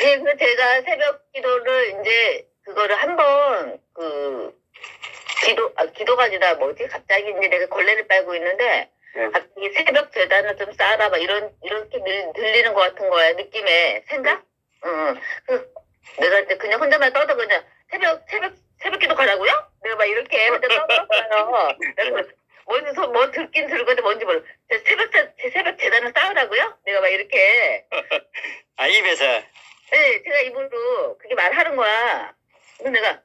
그래서 제가 새벽 기도를 이제 그거를 한번 기도가 아니라 갑자기 이제 내가 걸레를 빨고 있는데 갑자기 새벽 제단을 좀 쌓아라 막 이렇게 들리는 것 같은 거야. 느낌에 생각? 내가 이제 그냥 혼자만 떠도 그냥 새벽 기도 가라고요? 내가 막 이렇게 혼자 떠들었어요. 뭐 듣긴 들었는데 뭔지 모르. 새벽 재단을 쌓으라고요? 내가 막 이렇게. 입에서 네, 제가 입으로 그게 말하는 거야. 그래서 내가,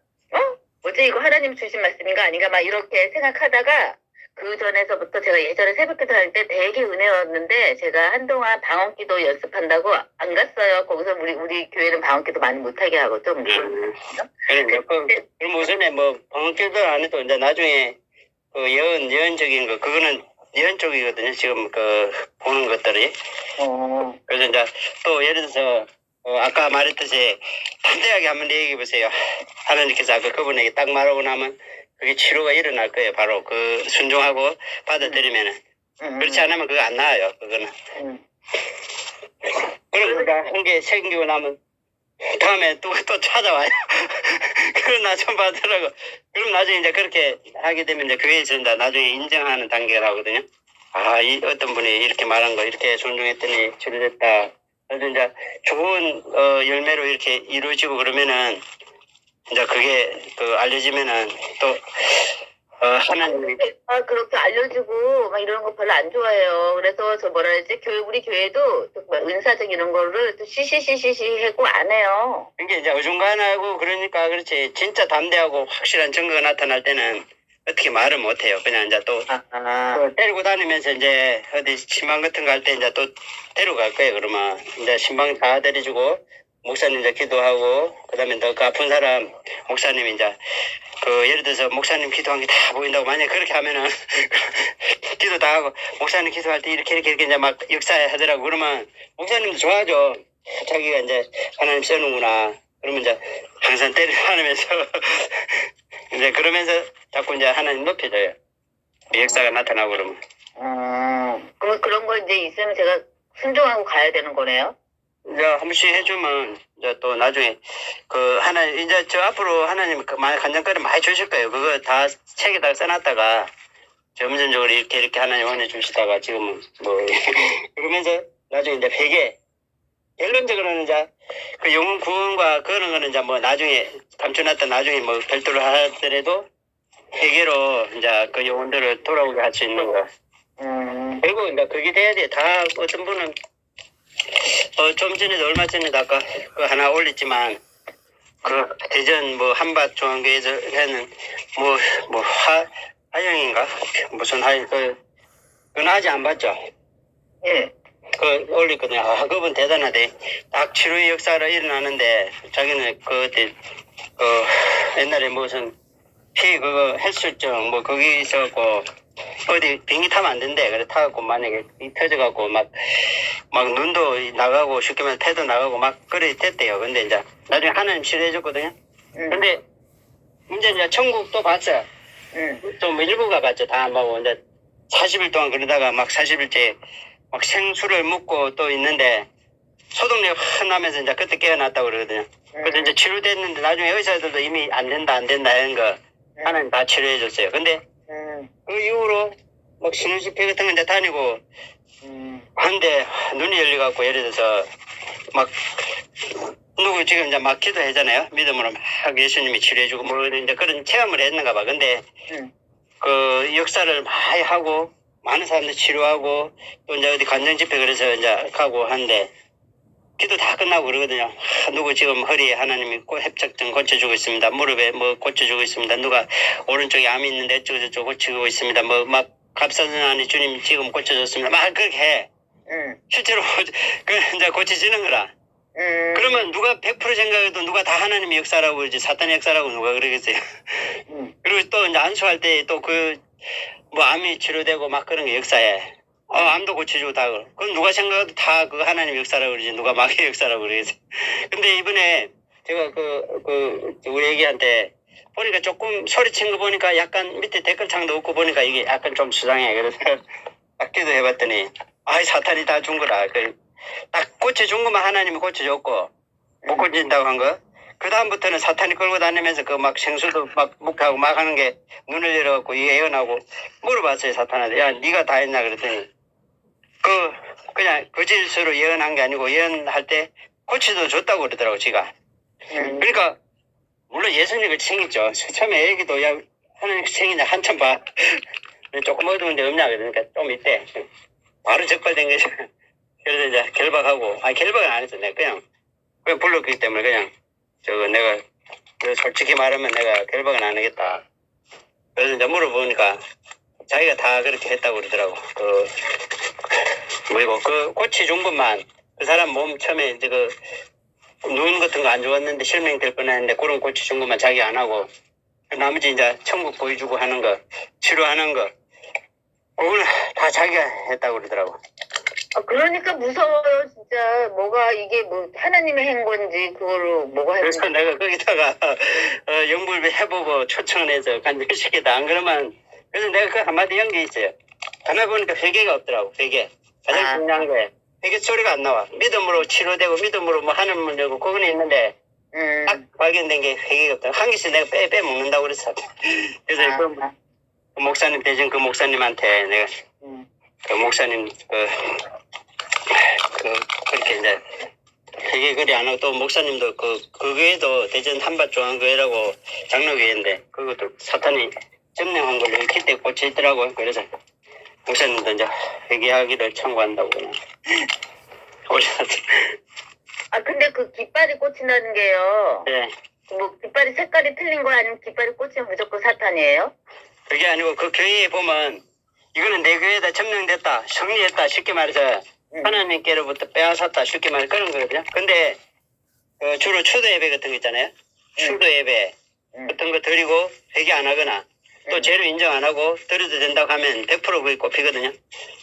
뭐지, 이거 하나님 주신 말씀인가 아닌가 막 이렇게 생각하다가 그 전에서부터 제가 예전에 새벽기도 할 때 되게 은혜였는데 제가 한동안 방언기도 연습한다고 안 갔어요. 거기서 우리 교회는 방언기도 많이 못하게 하거든. 그럼 우선에 뭐 방언길도 안 해도 이제 나중에 그 예언적인 거 그거는 예언 쪽이거든요. 지금 그 보는 것들이. 그래서 이제 또 예를 들어서 아까 말했듯이 담대하게 한번 얘기해 보세요. 하나님께서 아까 그분에게 딱 말하고 나면 그게 치료가 일어날 거예요. 바로 그 순종하고 받아들이면은. 그렇지 않으면 그거 안 나와요. 그거는. 그럼 그가 한 개 생기고 나면 다음에 또 찾아와요. 그럼 나 좀 받으라고. 그럼 나중에 이제 그렇게 하게 되면 이제 그게 이제 나중에 인정하는 단계가 나오거든요. 아, 이 어떤 분이 이렇게 말한 거 이렇게 존중했더니 치료됐다. 그래서 이제 좋은 열매로 이렇게 이루어지고 그러면은 이제 그게 또 알려지면은 또 하나님이 그렇게 알려주고 막 이런 거 별로 안 좋아해요. 그래서 저 뭐라 그러지? 우리 교회도 또 은사적 이런 거를 또 시시시시시 하고 안 해요. 이게 이제 어중간하고 그러니까 그렇지. 진짜 담대하고 확실한 증거가 나타날 때는 어떻게 말을 못해요. 그냥 이제 또 데리고 다니면서 이제 어디 신방 같은 거 할 때 이제 또 데려갈 거예요. 그러면 이제 신방 다 데려주고 목사님 이제 기도하고 그다음에 더 그 아픈 사람 목사님 이제 그 예를 들어서 목사님 기도한 게 다 보인다고 만약 그렇게 하면은 기도 다 하고 목사님 기도할 때 이렇게 이제 막 역사하더라고. 그러면 목사님도 좋아하죠. 자기가 이제 하나님 써는구나. 그러면 이제 항상 때려하면서 이제 그러면서 자꾸 이제 하나님 높여줘요. 역사가 나타나고 그러면. 그럼 그런 거 이제 있으면 제가 순종하고 가야 되는 거네요? 이제 한 번씩 해주면 이제 또 나중에 그 이제 저 앞으로 하나님 그 많이 간장거리 많이 주실 거예요. 그거 다 책에다가 써놨다가 점진적으로 이렇게 하나님 원해 주시다가 지금은 뭐 그러면서 나중에 이제 회개 결론적으로는 이제 그 영혼 구원과 그런 거는 이제 뭐 나중에 감춰놨다 나중에 뭐 별도로 하더라도 회개로 이제 그 영혼들을 돌아오게 할 수 있는 거. 결국 이제 그게 돼야 돼. 다 어떤 분은 좀 전에도 얼마 전에도 아까 그 하나 올렸지만 그 대전 뭐 한밭 중앙교회에서 하는 뭐 화영인가 무슨 그건 아직 안 봤죠. 예. 그 올렸거든요. 아, 그분 대단하대. 딱 치료의 역사로 일어나는데 자기는 그때 옛날에 무슨 피 그거 헬스증 뭐 거기 있어갖고 어디 비행기 타면 안 된대. 그래 타갖고 만약에 이 터져갖고 막 눈도 나가고 쉽게 말해서 폐도 나가고 막 그래 됐대요. 근데 이제 나중에 하나님 치료해줬거든요. 근데 문제는 이제 천국 또 봤어요. 좀 일부가 봤죠. 다 안 보고 이제 40일 동안 그러다가 막 40일째 막 생수를 먹고 또 있는데 소독력 확 나면서 이제 그때 깨어났다고 그러거든요. 그래서 이제 치료됐는데 나중에 의사들도 이미 안 된다 하는 거 하나님 다 치료해줬어요. 근데 그 이후로 막 신혼집회 같은 거 이제 다니고 한데 눈이 열려갖고 예를 들어서 막 누구 지금 이제 막 기도하잖아요. 믿음으로 막 예수님이 치료해주고 뭐 이제 그런 체험을 했는가 봐. 근데 그 역사를 많이 하고 많은 사람들 치료하고 또 이제 어디 간증집회 그래서 이제 가고 하는데 기도 다 끝나고 그러거든요. 누구 지금 허리에 하나님이 협착증 고쳐주고 있습니다. 무릎에 뭐 고쳐주고 있습니다. 누가 오른쪽에 암이 있는데 어쩌고저쩌고 고치고 있습니다. 뭐 막 갑사선하니 주님 지금 고쳐줬습니다. 막 그렇게 해. 실제로 이제 고쳐지는 거라. 그러면 누가 100% 생각해도 누가 다 하나님의 역사라고 그러지 사탄의 역사라고 누가 그러겠어요. 그리고 또 이제 안수할 때 또 뭐 암이 치료되고 막 그런 게 역사에 암도 고쳐주고 다 그럼 누가 생각해도 다 그 하나님의 역사라고 그러지 누가 마귀의 역사라고 그러겠어요. 근데 이번에 제가 우리 애기한테 보니까 조금 소리친 거 보니까 약간 밑에 댓글창도 없고 보니까 이게 약간 좀 수상해. 그래서 딱 기도해봤더니 사탄이 다 준 거라. 딱 고쳐준 것만 하나님이 고쳐줬고 못 고친다고 한 거. 그 다음부터는 사탄이 끌고 다니면서 그 막 생수도 막 묵하고 막 하는 게 눈을 열어갖고 예언하고 물어봤어요. 사탄한테. 야 네가 다 했나 그랬더니 그냥 거짓으로 예언한 게 아니고 예언할 때 고치도 줬다고 그러더라고 지가. 그러니까 물론 예수님을 챙겼죠. 처음에 애기도 야 하나님 챙기냐 한참 봐. 조금 어두운데 없냐 그러니까 좀 있대. 바로 적발된 거죠. 그래서 이제 결박하고 결박은 안 했어. 내가 그냥 그냥 불렀기 때문에 그냥 내가 솔직히 말하면 내가 결박은 안 하겠다. 그래서 이제 물어보니까 자기가 다 그렇게 했다고 그러더라고. 뭐이고 그 고치 준 것만 그 사람 몸 처음에 이제 눈 같은 거 안 좋았는데 실명될 뻔했는데 그런 고치 준 것만 자기 안 하고 나머지 이제 천국 보여주고 하는 거 치료하는 거 그거는 다 자기가 했다고 그러더라고. 그러니까 무서워요, 진짜. 뭐가 이게 뭐 하나님의 한 건지 그거로 뭐가 한 그래서 건지. 내가 거기다가 영불비 해보고 초청해서 간절시키다 안 그러면 그래서 내가 그 한마디 한 게 있어요. 가나 보니까 회개가 없더라고. 회개 가장 중요한 거예요. 회개 소리가 안 나와. 믿음으로 치료되고 믿음으로 뭐 하는 문제고 그거는 있는데 딱 발견된 게 회개가 없다. 한 개씩 내가 빼먹는다고 그랬어. 그래서 그 목사님 대신 그 목사님한테 내가 그 목사님 그렇게 이제 회개 거리 안 하고 또 목사님도 그 외에도 대전 한밭중앙교회라고 장로교회인데 그것도 사탄이 점령한 걸로 그때 꽂혀 있더라고요. 그래서 목사님도 이제 회개하기를 청구한다고 그냥 오셨어요. 근데 그 깃발이 꽂힌다는 게요. 네. 뭐 깃발이 색깔이 틀린 거 아니면 깃발이 꽂히면 무조건 사탄이에요? 그게 아니고 그 교회에 보면 이거는 내 교회에다 점령됐다, 승리했다 쉽게 말해서 하나님께로부터 빼앗았다 쉽게 말해 그런 거거든요. 근데 주로 초도 예배 같은 거 있잖아요. 추도 예배 같은 거 드리고 회개 안 하거나 또 죄를 인정 안 하고 드려도 된다고 하면 100% 그게 꼽히거든요.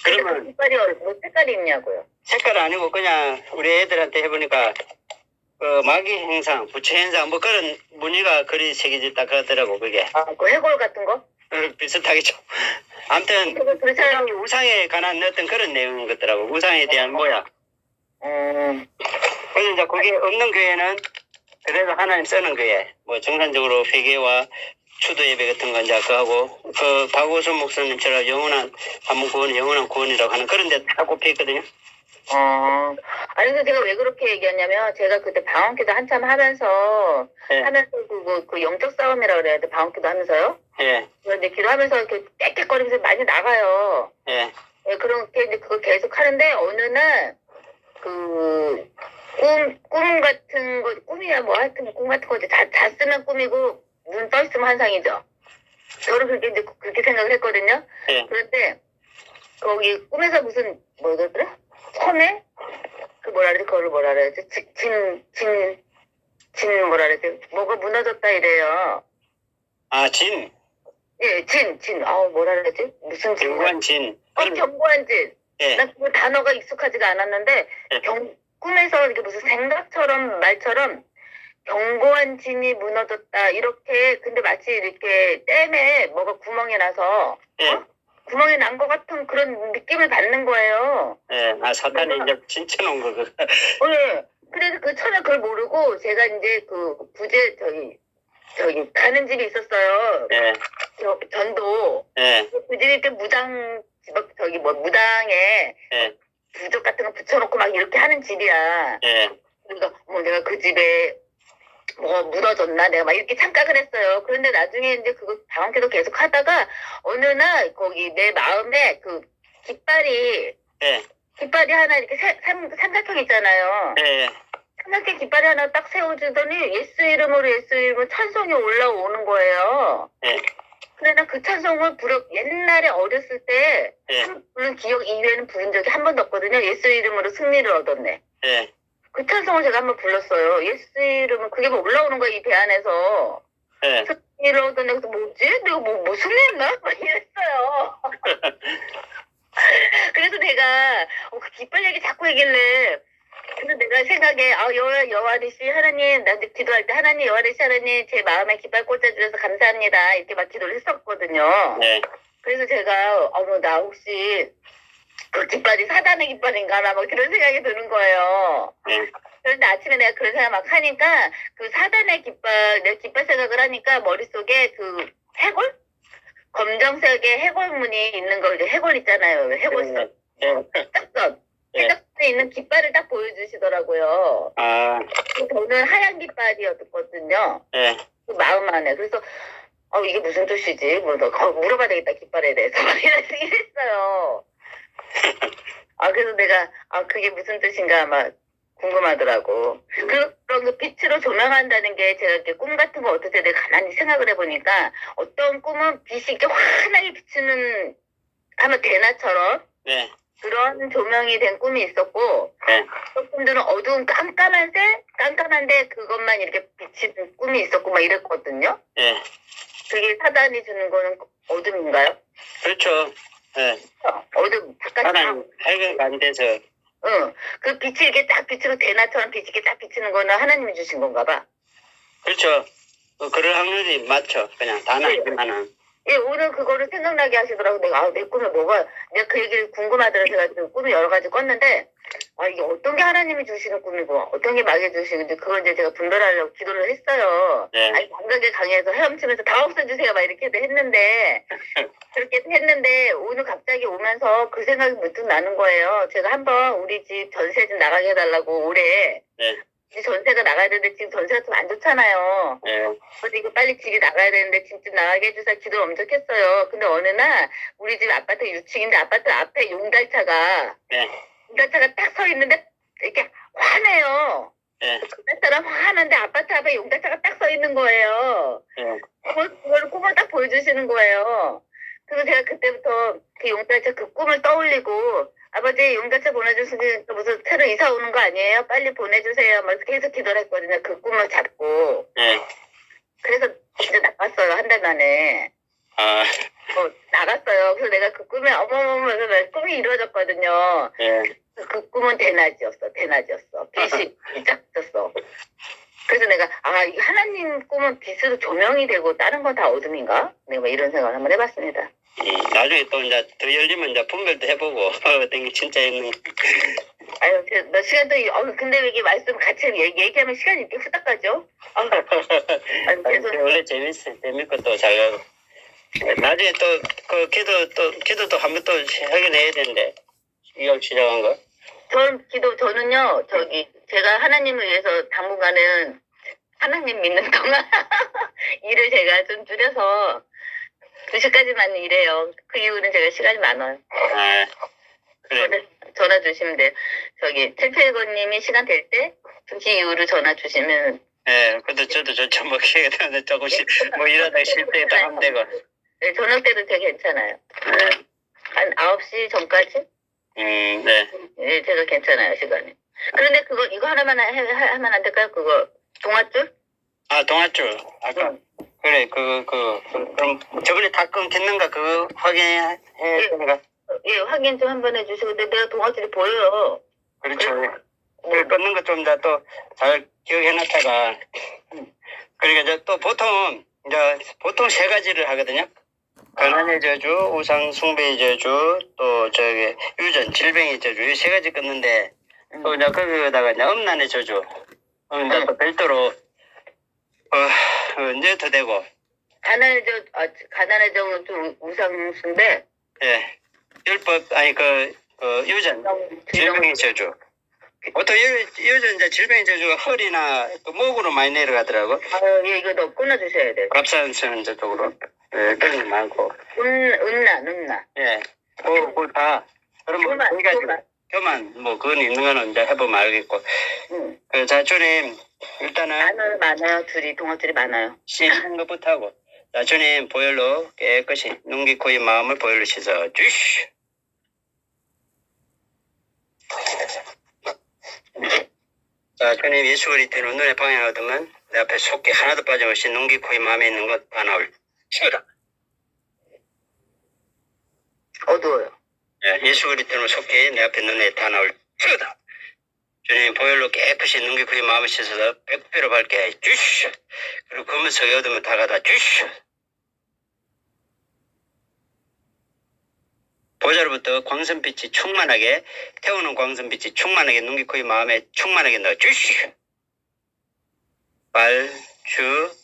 그러면 그 깃발이 뭐 색깔이 있냐고요? 색깔 아니고 그냥 우리 애들한테 해보니까 마귀 행상, 부처 행상 뭐 그런 무늬가 그리 새겨졌다 그러더라고 그게. 그 해골 같은 거? 비슷하겠죠. 아무튼 그렇잖아요. 우상에 관한 어떤 그런 내용인 것더라고. 우상에 대한 모양. 그래서 이제 거기 없는 교회는 그래도 하나님 쓰는 교회. 뭐 정상적으로 회개와 추도 예배 같은 거 이제 하고 그 박오순 목사님처럼 영원한 한문 구원, 영원한 구원이라고 하는 그런 데 다 꼽혀 있거든요. 아니, 근데 제가 왜 그렇게 얘기하냐면, 제가 그때 방언기도 한참 하면서, 네. 그 영적 싸움이라고 그래야 돼, 방언기도 하면서요. 예. 그런데 기도하면서 이렇게 깨끗거리면서 많이 나가요. 예. 예, 그렇게 이제 그거 계속 하는데, 어느 날, 꿈 같은 거, 꿈이야 뭐 하여튼 꿈 같은 거, 다 쓰면 꿈이고, 눈 떠 있으면 환상이죠. 저는 그렇게 생각을 했거든요. 예. 그런데, 거기 꿈에서 무슨, 뭐더라? 섬에? 그걸 뭐라 그래야지? 뭐라 그래야지? 뭐가 무너졌다 이래요. 진. 예, 뭐라 그래야지? 무슨 진? 경관 진. 견고한 진. 예. 난 그 단어가 익숙하지가 않았는데, 예. 꿈에서 이렇게 무슨 생각처럼, 말처럼, 견고한 진이 무너졌다, 이렇게, 근데 마치 이렇게 댐에 뭐가 구멍이 나서, 예. 구멍이 난 것 같은 그런 느낌을 받는 거예요. 예. 사탄이 이제 진짜 놓은 거. 네. 그래서 처음에 그걸 모르고 제가 이제 저기 가는 집이 있었어요. 예. 전도. 예. 그 집이 이렇게 무당에 예. 부적 같은 거 붙여놓고 막 이렇게 하는 집이야. 예. 그러니까 내가 그 집에 뭐가 무너졌나 내가 막 이렇게 착각을 했어요. 그런데 나중에 이제 그거 방언기도 계속 하다가 어느 날 거기 내 마음에 그 깃발이 하나 이렇게 삼각형 있잖아요. 예. 삼각형 깃발이 하나 딱 세워주더니 예수 이름으로 찬송이 올라오는 거예요. 예. 그래 나 그 찬송을 옛날에 어렸을 때 예. 부른 기억 이외에는 부른 적이 한 번도 없거든요. 예수 이름으로 승리를 얻었네. 예. 그 찬송을 제가 한번 불렀어요. 예수 이름은 그게 뭐 올라오는 거야 이 배 안에서. 예. 승리를 얻었네. 그래서 뭐지? 내가 뭐 승리했나? 막 이랬어요. 그래서 내가 그 깃발 얘기 자꾸 얘기길래 그래서 내가 생각에 여호와리시 하나님 나한테 기도할 때 하나님 여호와리시 하나님 제 마음에 깃발 꽂아주셔서 감사합니다 이렇게 막 기도를 했었거든요. 네. 그래서 제가 나 혹시 그 깃발이 사단의 깃발인가 나 막 그런 생각이 드는 거예요. 네. 그런데 아침에 내가 그런 생각 막 하니까 그 사단의 깃발 내가 깃발 생각을 하니까 머릿속에 그 해골? 검정색의 해골무늬 있는 거 이제 해골 있잖아요. 해골선. 해적선. 해적선에 있는 깃발을 딱 보여주시더라고요. 저는 하얀 깃발이었거든요. 네. 그 마음 안에. 그래서 이게 무슨 뜻이지? 물어봐야 되겠다 깃발에 대해서. 이랬어요. 그래서 내가 그게 무슨 뜻인가 막 궁금하더라고. 그런 그 빛으로 조명한다는 게 제가 이렇게 꿈 같은 거 어떨 때 내가 가만히 생각을 해보니까 어떤 꿈은 빛이 이렇게 환하게 비추는 아마 대낮처럼 네. 그런 조명이 된 꿈이 있었고 네. 어떤 꿈들은 어두운 깜깜한데 그것만 이렇게 비치는 꿈이 있었고 막 이랬거든요. 네. 그게 사단이 주는 거는 어둠인가요? 그렇죠. 네. 어둠 바깥 사람 해결 안 돼서. 응. 그 빛이 이렇게 딱 비치고 대낮처럼 빛이 이렇게 딱 비치는 거는 하나님이 주신 건가 봐. 그렇죠. 그럴 확률이 많죠. 그냥 다는 아니지만은. 예, 오늘 그거를 생각나게 하시더라고. 내가, 내 꿈에 뭐가, 내가 그 얘기를 궁금하더라. 제가 그 꿈을 여러 가지 꿨는데, 이게 어떤 게 하나님이 주시는 꿈이고, 어떤 게 마귀 주시고, 이제 그걸 이제 제가 분별하려고 기도를 했어요. 네. 감각에 강해서 헤엄치면서 다 없애주세요. 막 이렇게도 했는데, 그렇게 했는데, 오늘 갑자기 오면서 그 생각이 문득 나는 거예요. 제가 한번 우리 집 전세 좀 나가게 해달라고, 올해. 네. 전세가 나가야 되는데 지금 전세가 좀 안 좋잖아요. 네. 그래서 이거 빨리 집이 나가야 되는데 집 좀 나가게 해주세요. 기도를 엄청 했어요. 근데 어느 날 우리 집 아파트 6층인데 아파트 앞에 용달차가 네. 용달차가 딱 서 있는데 이렇게 화내요. 네. 그날따라 화나는데 아파트 앞에 용달차가 딱 서 있는 거예요. 네. 그걸 꿈을 딱 보여주시는 거예요. 그래서 제가 그때부터 그 용달차 그 꿈을 떠올리고 아버지 용달차 보내주시니까 무슨 새로 이사 오는 거 아니에요? 빨리 보내주세요. 막 계속 기도를 했거든요. 그 꿈을 잡고. 네. 그래서 진짜 나갔어요. 한 달 만에. 아, 나갔어요. 그래서 내가 그 꿈에 어머머머 해서 꿈이 이루어졌거든요. 네. 그 꿈은 대낮이었어. 빛이 쫙 떴어. 그래서 내가 이 하나님 꿈은 빛으로 조명이 되고 다른 건 다 어둠인가? 내가 뭐 이런 생각을 한번 해봤습니다. 나중에 또 이제 더 열리면 이제 분별도 해보고 어떤 게 진짜 있는. 아유, 몇 시간도 근데 왜 이게 말씀 같이 얘기하면 시간이 이렇게 후딱 가죠? 아유, 죄송해요. 원래 재밌고 또 잘 가고. 나중에 또 그 기도도 한 번 또 확인해야 되는데 이거 시작한 거. 저는요, 제가 하나님을 위해서 당분간은 하나님 믿는 동안 일을 제가 좀 줄여서 2시까지만 일해요. 그 이후는 제가 시간이 많아요. 아, 그래. 전화 주시면 돼요. 텔페이거님이 시간 될 때 2시 이후로 전화 주시면. 네, 근데 저도 뭐 기회가 되는데 조금씩 뭐 일하다가 쉴 때 딱 하면 되고. 네, 저녁 때도 되게 괜찮아요. 네. 한 9시 전까지? 네. 네, 제가 괜찮아요, 시간이. 그런데 이거 하나만 하면 안 될까요? 그거, 동아줄? 아, 동아줄. 아까. 그래, 그럼 저번에 다 끊겼는가 그거 확인해 되는가? 예, 확인 좀 한번 해주시고. 근데 내가 동아줄이 보여요. 그렇죠. 그 끊는 거 좀 더 또 잘 기억해놨다가. 그러니까 또 보통 세 가지를 하거든요. 가난의 저주, 우상 숭배의 저주, 또 유전, 질병의 저주, 이 세 가지 끊는데, 또 이제 거기다가 이제 음란의 저주, 이제 또 별도로, 언제 더 되고. 가난의 저주 좀 우상숭배? 예. 율법, 유전, 질병의 저주. 보통 유전, 이제 질병의 저주가 허리나 목으로 많이 내려가더라고. 예, 이거 너 끊어주셔야 돼요. 갑상선 저쪽으로. 예, 그런 게 많고. 음란. 예. 그거 다. 그러면 교만, 그건 있는 거는 이제 해보면 알겠고. 자, 주님, 일단은. 많아요. 동아줄이 많아요. 씻는 것부터 하고. 자, 주님, 보혈로 깨끗이, 눈기, 코의 마음을 보혈로 씻어 주시. 자, 주님, 예수 그리스도로 눈의 방향을 얻으면 내 앞에 속기 하나도 빠짐없이 눈기, 코의 마음에 있는 것 다 나올. 치우라. 어두워요. 예수 그리스도로 속히 내 앞에 눈에 다 나올. 치우다. 주님, 보혈로 깨끗이 눈기, 코의 마음을 씻어서 100배로 밝게 해 주시. 그리고 검은 속에 얻으면 다 가다 주시. 보좌로부터 광선빛이 충만하게, 태우는 광선빛이 충만하게 눈기, 코의 마음에 충만하게 넣어 주시오. 발, 주,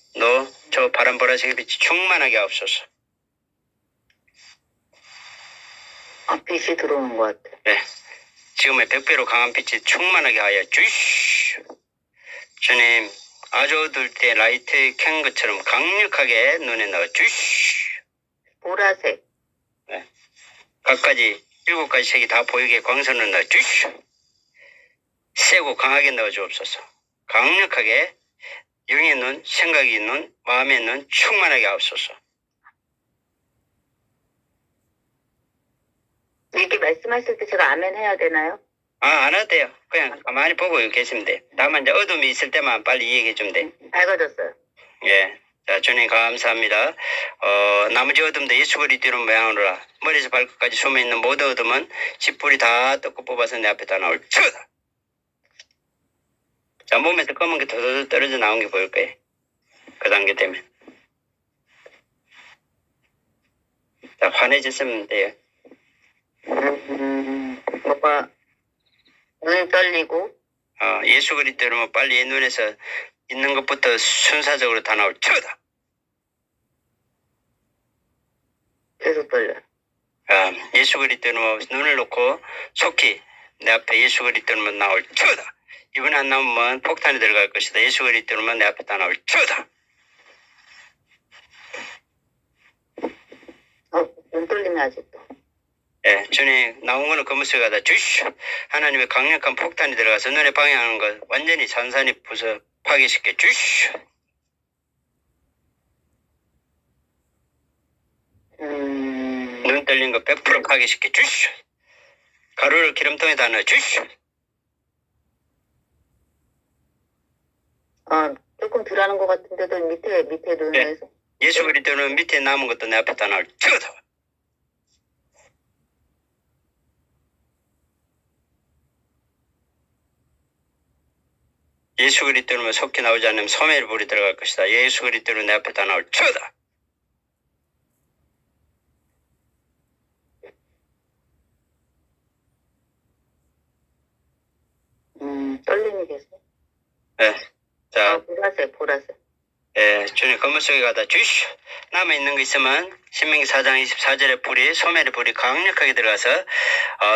저 파란 보라색의 빛이 충만하게 없소서. 빛이 들어오는 것 같아. 네. 지금의 100배로 강한 빛이 충만하게 하여 주시오. 주님, 아주 어두울 때 라이트 켠 것처럼 강력하게 눈에 넣어 주시오. 보라색. 네. 각가지 7가지 색이 다 보이게 광선을 넣어 주시오. 세고 강하게 넣어주옵소서. 강력하게 영의 눈, 생각의 눈, 마음의 눈 충만하게 하옵소서. 이렇게 말씀하실 때 제가 아멘 해야 되나요? 안 해도 돼요. 그냥 가만히 보고 계시면 돼요. 다만 이제 어둠이 있을 때만 빨리 얘기해 주면 돼요. 밝아졌어요. 예. 자, 주님 감사합니다. 나머지 어둠도 예수 그리스도로 모양으로라. 머리에서 발끝까지 숨어 있는 모든 어둠은 씨뿌리 다 뜯고 뽑아서 내 앞에 다 나올 쳐다. 자, 몸에서 검은 게 더더 떨어져 나온 게 보일 거예요. 그 단계 되면. 자, 환해졌으면 돼요. 뭐가 눈 떨리고 예수 그리스도로 빨리 이 눈에서 있는 것부터 순사적으로 다 나올 쳐다. 계속 떨려요. 예수 그리스도로 눈을 놓고 속히 내 앞에 예수 그리스도로만 나올 쳐다. 이번 안 나오면 폭탄이 들어갈 것이다. 예수 그리스도로만 내 앞에 다 나올 쳐다. 눈 떨리네 아직도. 예, 주님 나온 거는 검은색이 다 주시오. 하나님의 강력한 폭탄이 들어가서 눈에 방해하는 것 완전히 산산이 부서 파괴시켜 주시오. 눈 떨린 거 100% 파괴시켜 주시오. 가루를 기름통에다 넣어 주시오. 조금 덜하는 것 같은데도 밑에 눈에서. 예수 그리스도는 밑에 남은 것도 내 앞에 다 나올 쳐다. 예수 그리스도는 속히 나오지 않으면 소멸의 불이 들어갈 것이다. 예수 그리스도는 내 앞에 다 나올 쳐다. 떨림이 계속. 네. 자, 보라색. 예, 주님 검은색에 가다 주시오. 남아있는 거 있으면 신명기 4장 24절에 불이 소멸의 불이 강력하게 들어가서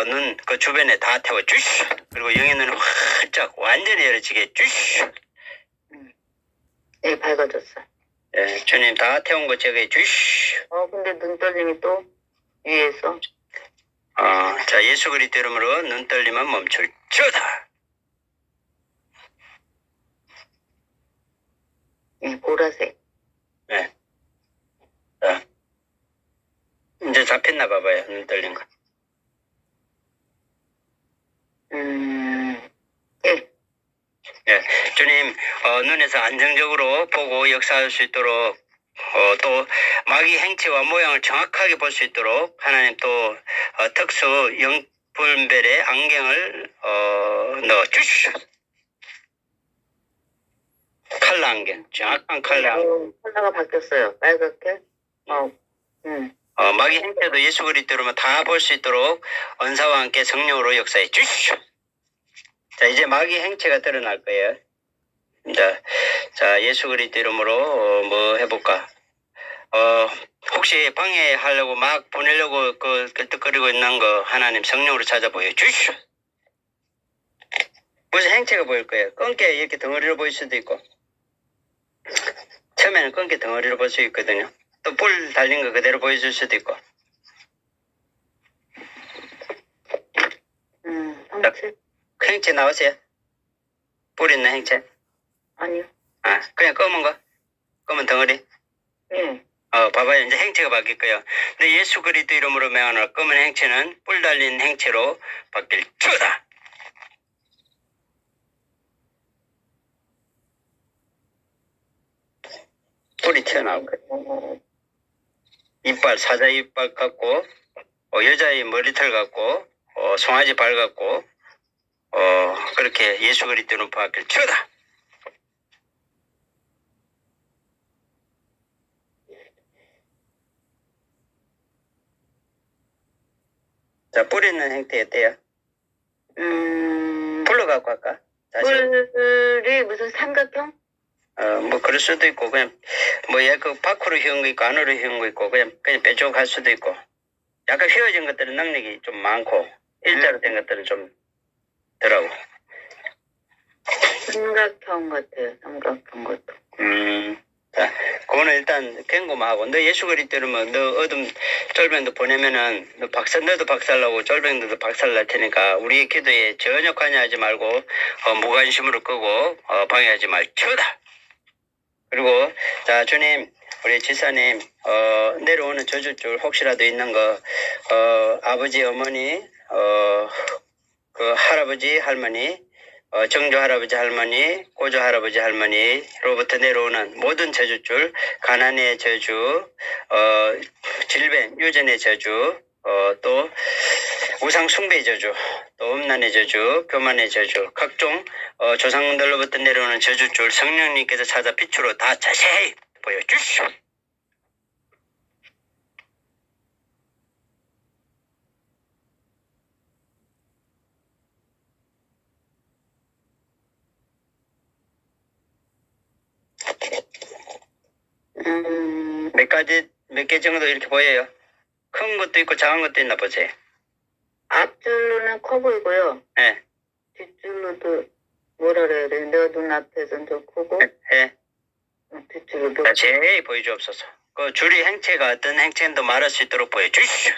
눈 그 주변에 다 태워 주시오. 그리고 영의 눈을 활짝 완전히 열어지게 주시오. 네, 밝아졌어요. 예, 주님 다 태운 거 제거해 주시오. 근데 눈 떨림이 또 위에서. 자, 예수 그리스도 이름으로 눈 떨림은 멈출지어다. 보라색. 네. 자, 이제 잡혔나 봐봐요. 눈 떨린 거. 예. 예, 주님 눈에서 안정적으로 보고 역사할 수 있도록 또 마귀 행치와 모양을 정확하게 볼 수 있도록 하나님 또 특수 영분별의 안경을 넣어 주시오. 칼라 안경, 정확한 칼라 안경. 컬러가 바뀌었어요. 빨갛게. 마귀 행태도 예수 그리스도로만 다 볼 수 있도록 은사와 함께 성령으로 역사해 주시오. 자, 이제 마귀 행체가 드러날 거예요. 자, 예수 그리스도 이름으로 뭐 해볼까? 혹시 방해하려고 막 보내려고 끌떡거리고 있는 거 하나님 성령으로 찾아 보여 주시오. 무슨 행체가 보일 거예요. 끈게 이렇게 덩어리로 보일 수도 있고, 처음에는 끈게 덩어리로 볼 수 있거든요. 또 뿔 달린 거 그대로 보여줄 수도 있고. 행체 나오세요? 뿔 있는 행체? 아니요. 그냥 검은 거? 검은 덩어리? 네. 봐봐요. 이제 행체가 바뀔 거예요. 근데 예수 그리스도 이름으로 명하노라. 검은 행체는 뿔 달린 행체로 바뀔 주다. 뿔이 튀어나올 거예요. 이빨, 사자 이빨 같고, 여자의 머리털 같고, 송아지 발 같고, 그렇게 예수 그리스도는 바뀔 주다. 자, 뿔 있는 행태 어때요? 불로 갖고 할까? 뿔이 무슨 삼각형? 뭐 그럴 수도 있고, 그냥 그 밖으로 휘은 거 있고 안으로 휘은 거 있고 그냥 빼쪽할 수도 있고. 약간 휘어진 것들은 능력이 좀 많고 일자로 된 것들은 좀 덜하고. 삼각형 같아요. 삼각형 같아. 자, 그거는 일단 경고만 하고, 너 예수 그리스도면 너 어둠 쫄병도 보내면은 너도 박살나고 쫄병들도 박살날 테니까 우리의 기도에 전혀 관여하지 말고 무관심으로 끄고 방해하지 말지어다. 그리고 자 주님, 우리 지사님 내려오는 저주줄 혹시라도 있는 거 아버지 어머니 그 할아버지 할머니 정조 할아버지 할머니 고조 할아버지 할머니로부터 내려오는 모든 저주줄, 가난의 저주, 질병 유전의 저주, 또 우상 숭배의 저주, 또 음란의 저주, 교만의 저주, 각종 조상들로부터 내려오는 저주줄 성령님께서 찾아 빛으로 다 자세히 보여주시오. 몇 개 정도 이렇게 보여요? 큰 것도 있고 작은 것도 있나 보세요. 앞줄로는 커 보이고요. 예. 뒷줄로도 뭐라 그래야 돼? 내가 눈앞에서는 좀 크고. 예. 뒷줄로도. 자세히 보여주옵소서. 그 줄이 행체가 어떤 행체인도 말할 수 있도록 보여주시오.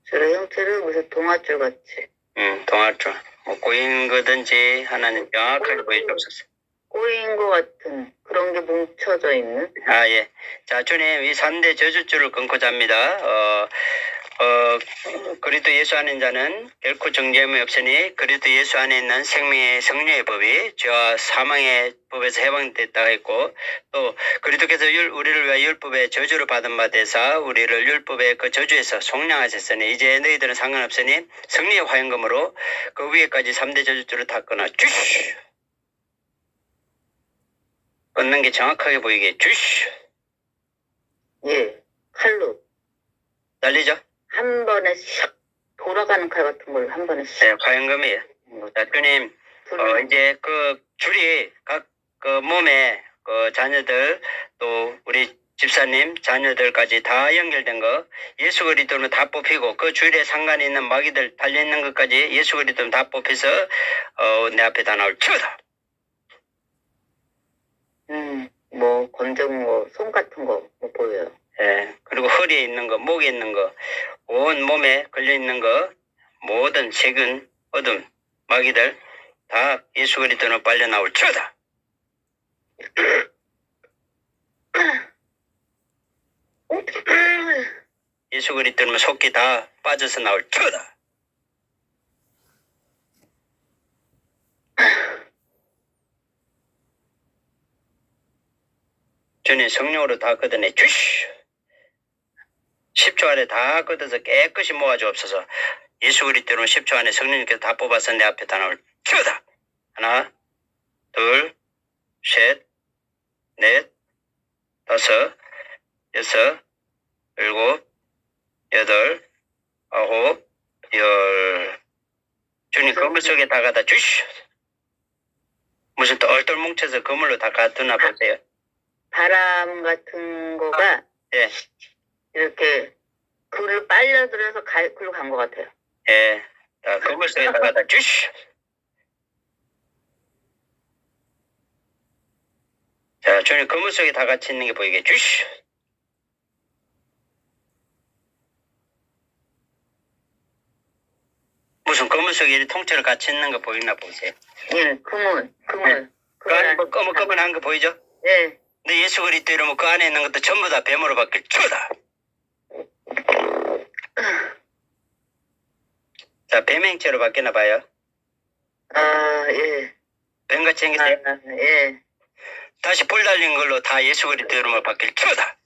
줄의 형태를 무슨 동아줄 같이. 동아줄. 뭐 꼬인 거든지 하나님 명확하게 보여주옵소서. 꼬인 것 같은 그런 게 뭉쳐져 있는. 아, 예. 자, 주님, 이 3대 저주줄을 끊고자 합니다. 그리스도 예수 안에 있는 자는 결코 정죄함이 없으니 그리스도 예수 안에 있는 생명의 성령의 법이 죄와 사망의 법에서 해방됐다 했고, 또 그리스도께서 우리를 위하여 율법의 저주를 받은 바 되사 우리를 율법의 그 저주에서 속량하셨으니 이제 너희들은 상관없으니 성령의 화영금으로 그 위에까지 3대 저주줄을 다 끊어 주시오. 끊는 게 정확하게 보이게 주시오. 예, 칼로. 날리죠? 한 번에 샥 돌아가는 칼 같은 걸 한 번에 샥. 네, 화영금이에요. 자, 주님, 이제 그 줄이 각 그 몸에 그 자녀들 또 우리 집사님 자녀들까지 다 연결된 거 예수 그리스도는 다 뽑히고 그 줄에 상관이 있는 마귀들 달려 있는 것까지 예수 그리스도는 다 뽑혀서 내 앞에 다 나올 쳐다. 뭐 검정 뭐 손 같은 거 뭐 보여요. 예, 그리고 허리에 있는 거, 목에 있는 거, 온 몸에 걸려 있는 거, 모든 세균, 어둠, 마귀들 다 예수 그리스도는 빨려 나올 쳐다. 예수 그리스도는 속기 다 빠져서 나올 쳐다. 주님 성령으로 다 걷어내 주시오. 10초 안에 다 걷어서 깨끗이 모아주옵소서. 예수 그리스도는 10초 안에 성령님께서 다 뽑아서 내 앞에 다 나올 쳐다. 하나, 둘, 셋, 넷, 다섯, 여섯, 일곱, 여덟, 아홉, 열. 주님 그물 속에 다 갖다 주시오. 무슨 똘똘 뭉쳐서 그물로 다 갖다 보세요. 바람 같은 거가 예. 이렇게 글을 빨려들어서 글로 간 것 같아요. 예. 다 그물 속에 다 갖다 주시오. 자, 주님 그물 속에 다 같이 있는 게 보이게 주시오. 무슨 그물 속에 이 통째로 같이 있는 거 보이나 보세요. 예, 그물. 네. 그 안에 뭐 꺼물꺼물한 거 보이죠? 예. 근데 예수 그리스도 이러면 그 안에 있는 것도 전부 다 뱀으로 바뀔 쳐다. 자, 뱀행체로 바뀌나 봐요. 아, 예. 뱀같이 생겼어요. 예. 다시 뿔 달린 걸로 다 예수 그리스도 이름을 바뀔 쳐다.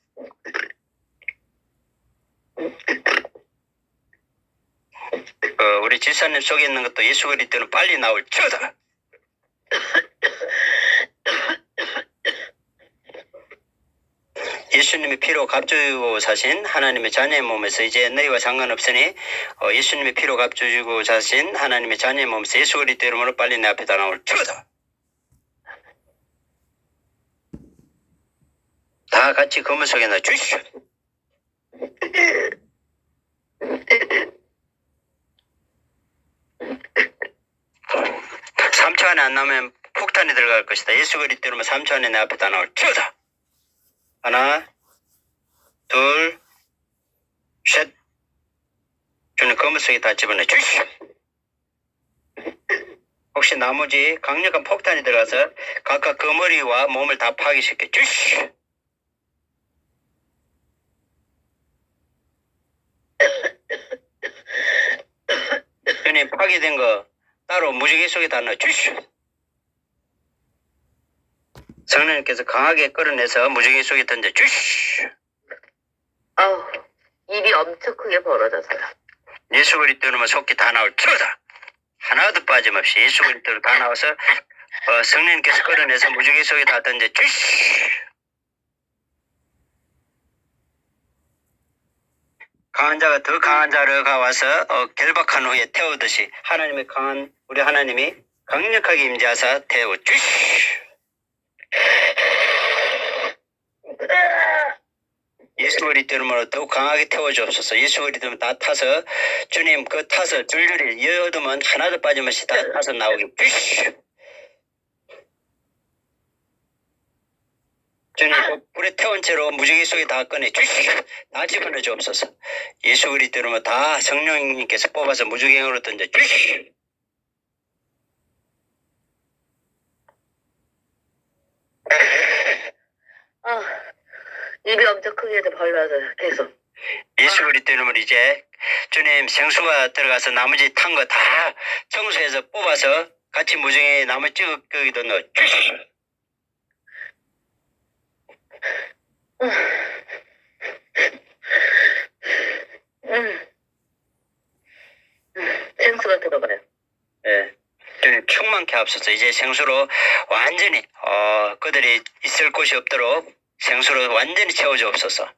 우리 집사님 속에 있는 것도 예수 그리스도는 빨리 나올 쳐다. 예수님의 피로 값주고 사신 하나님의 자녀의 몸에서 이제 너희와 상관없으니 예수님의 피로 값주고 사신 하나님의 자녀의 몸에서 예수 그리스도 이름으로 빨리 내 앞에 다 나올 쳐다. 다 같이 그물 속에 넣어 주시오. 3초 안에 안 나오면 폭탄이 들어갈 것이다. 예수 그리스도로 3초 안에 내 앞에 다 나올 지어다. 하나, 둘, 셋. 주님 검은 속에 다 집어넣어 주시오. 혹시 나머지 강력한 폭탄이 들어가서 각각 그 머리와 몸을 다 파괴시켜 주시오. 주님 파괴된 거 따로 무지개 속에 다 넣어 주시오. 성령님께서 강하게 끌어내서 무지개 속에 던져 주시오. 아우, 입이 엄청 크게 벌어져서요. 예수 그리스도로 속기 다 나올 줄다. 하나도 빠짐없이 예수 그리스도로 다 나와서 성령님께서 끌어내서 무지개 속에 다 던져 주시오. 강한 자가 더 강한 자가 와서 결박한 후에 태우듯이 하나님의 강한 우리 하나님이 강력하게 임재하사 태워 주시오. 예수 그리스도로 더욱 강하게 태워주옵소서. 예수 그리스도 다 타서 주님 그 타서 줄줄이 여어두면 하나도 빠짐없이 다 타서 나오게 주시오. 주님 그 불에 태운 채로 무지개 속에 다 꺼내 주시오. 다 집어넣어 주옵소서. 예수 그리스도로 다 성령님께서 뽑아서 무지개로 던져 주시오. 입이 엄청 크게 벌려져요. 계속. 예수 그리스도로 이제 주님 생수가 들어가서 나머지 탄 거 다 청소해서 뽑아서 같이 무지개 나무 찌꺼기도 넣어 주시오. 생수가 들어가요. 예. 주님 충만케 하옵소서. 이제 생수로 완전히 그들이 있을 곳이 없도록 생수로 완전히 채워주옵소서.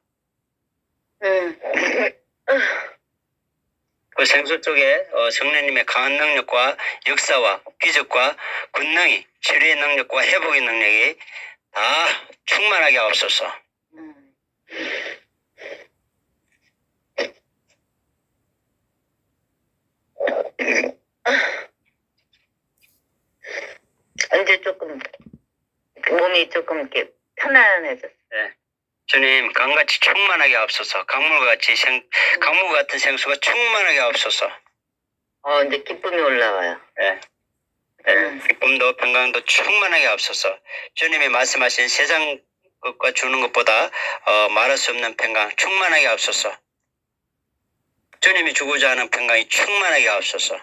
그 생수 쪽에 성령님의 강한 능력과 역사와 기적과 권능이 치료의 능력과 회복의 능력이 다 충만하게 하옵소서. 이제 조금 몸이 조금 이렇게 편안해졌어요. 네. 주님 강같이 충만하게 하옵소서. 강물 같은 생수가 충만하게 하옵소서. 이제 기쁨이 올라와요. 네. 네. 기쁨도 평강도 충만하게 하옵소서. 주님이 말씀하신 세상 것과 주는 것보다 말할 수 없는 평강 충만하게 하옵소서. 주님이 주고자 하는 평강이 충만하게 하옵소서.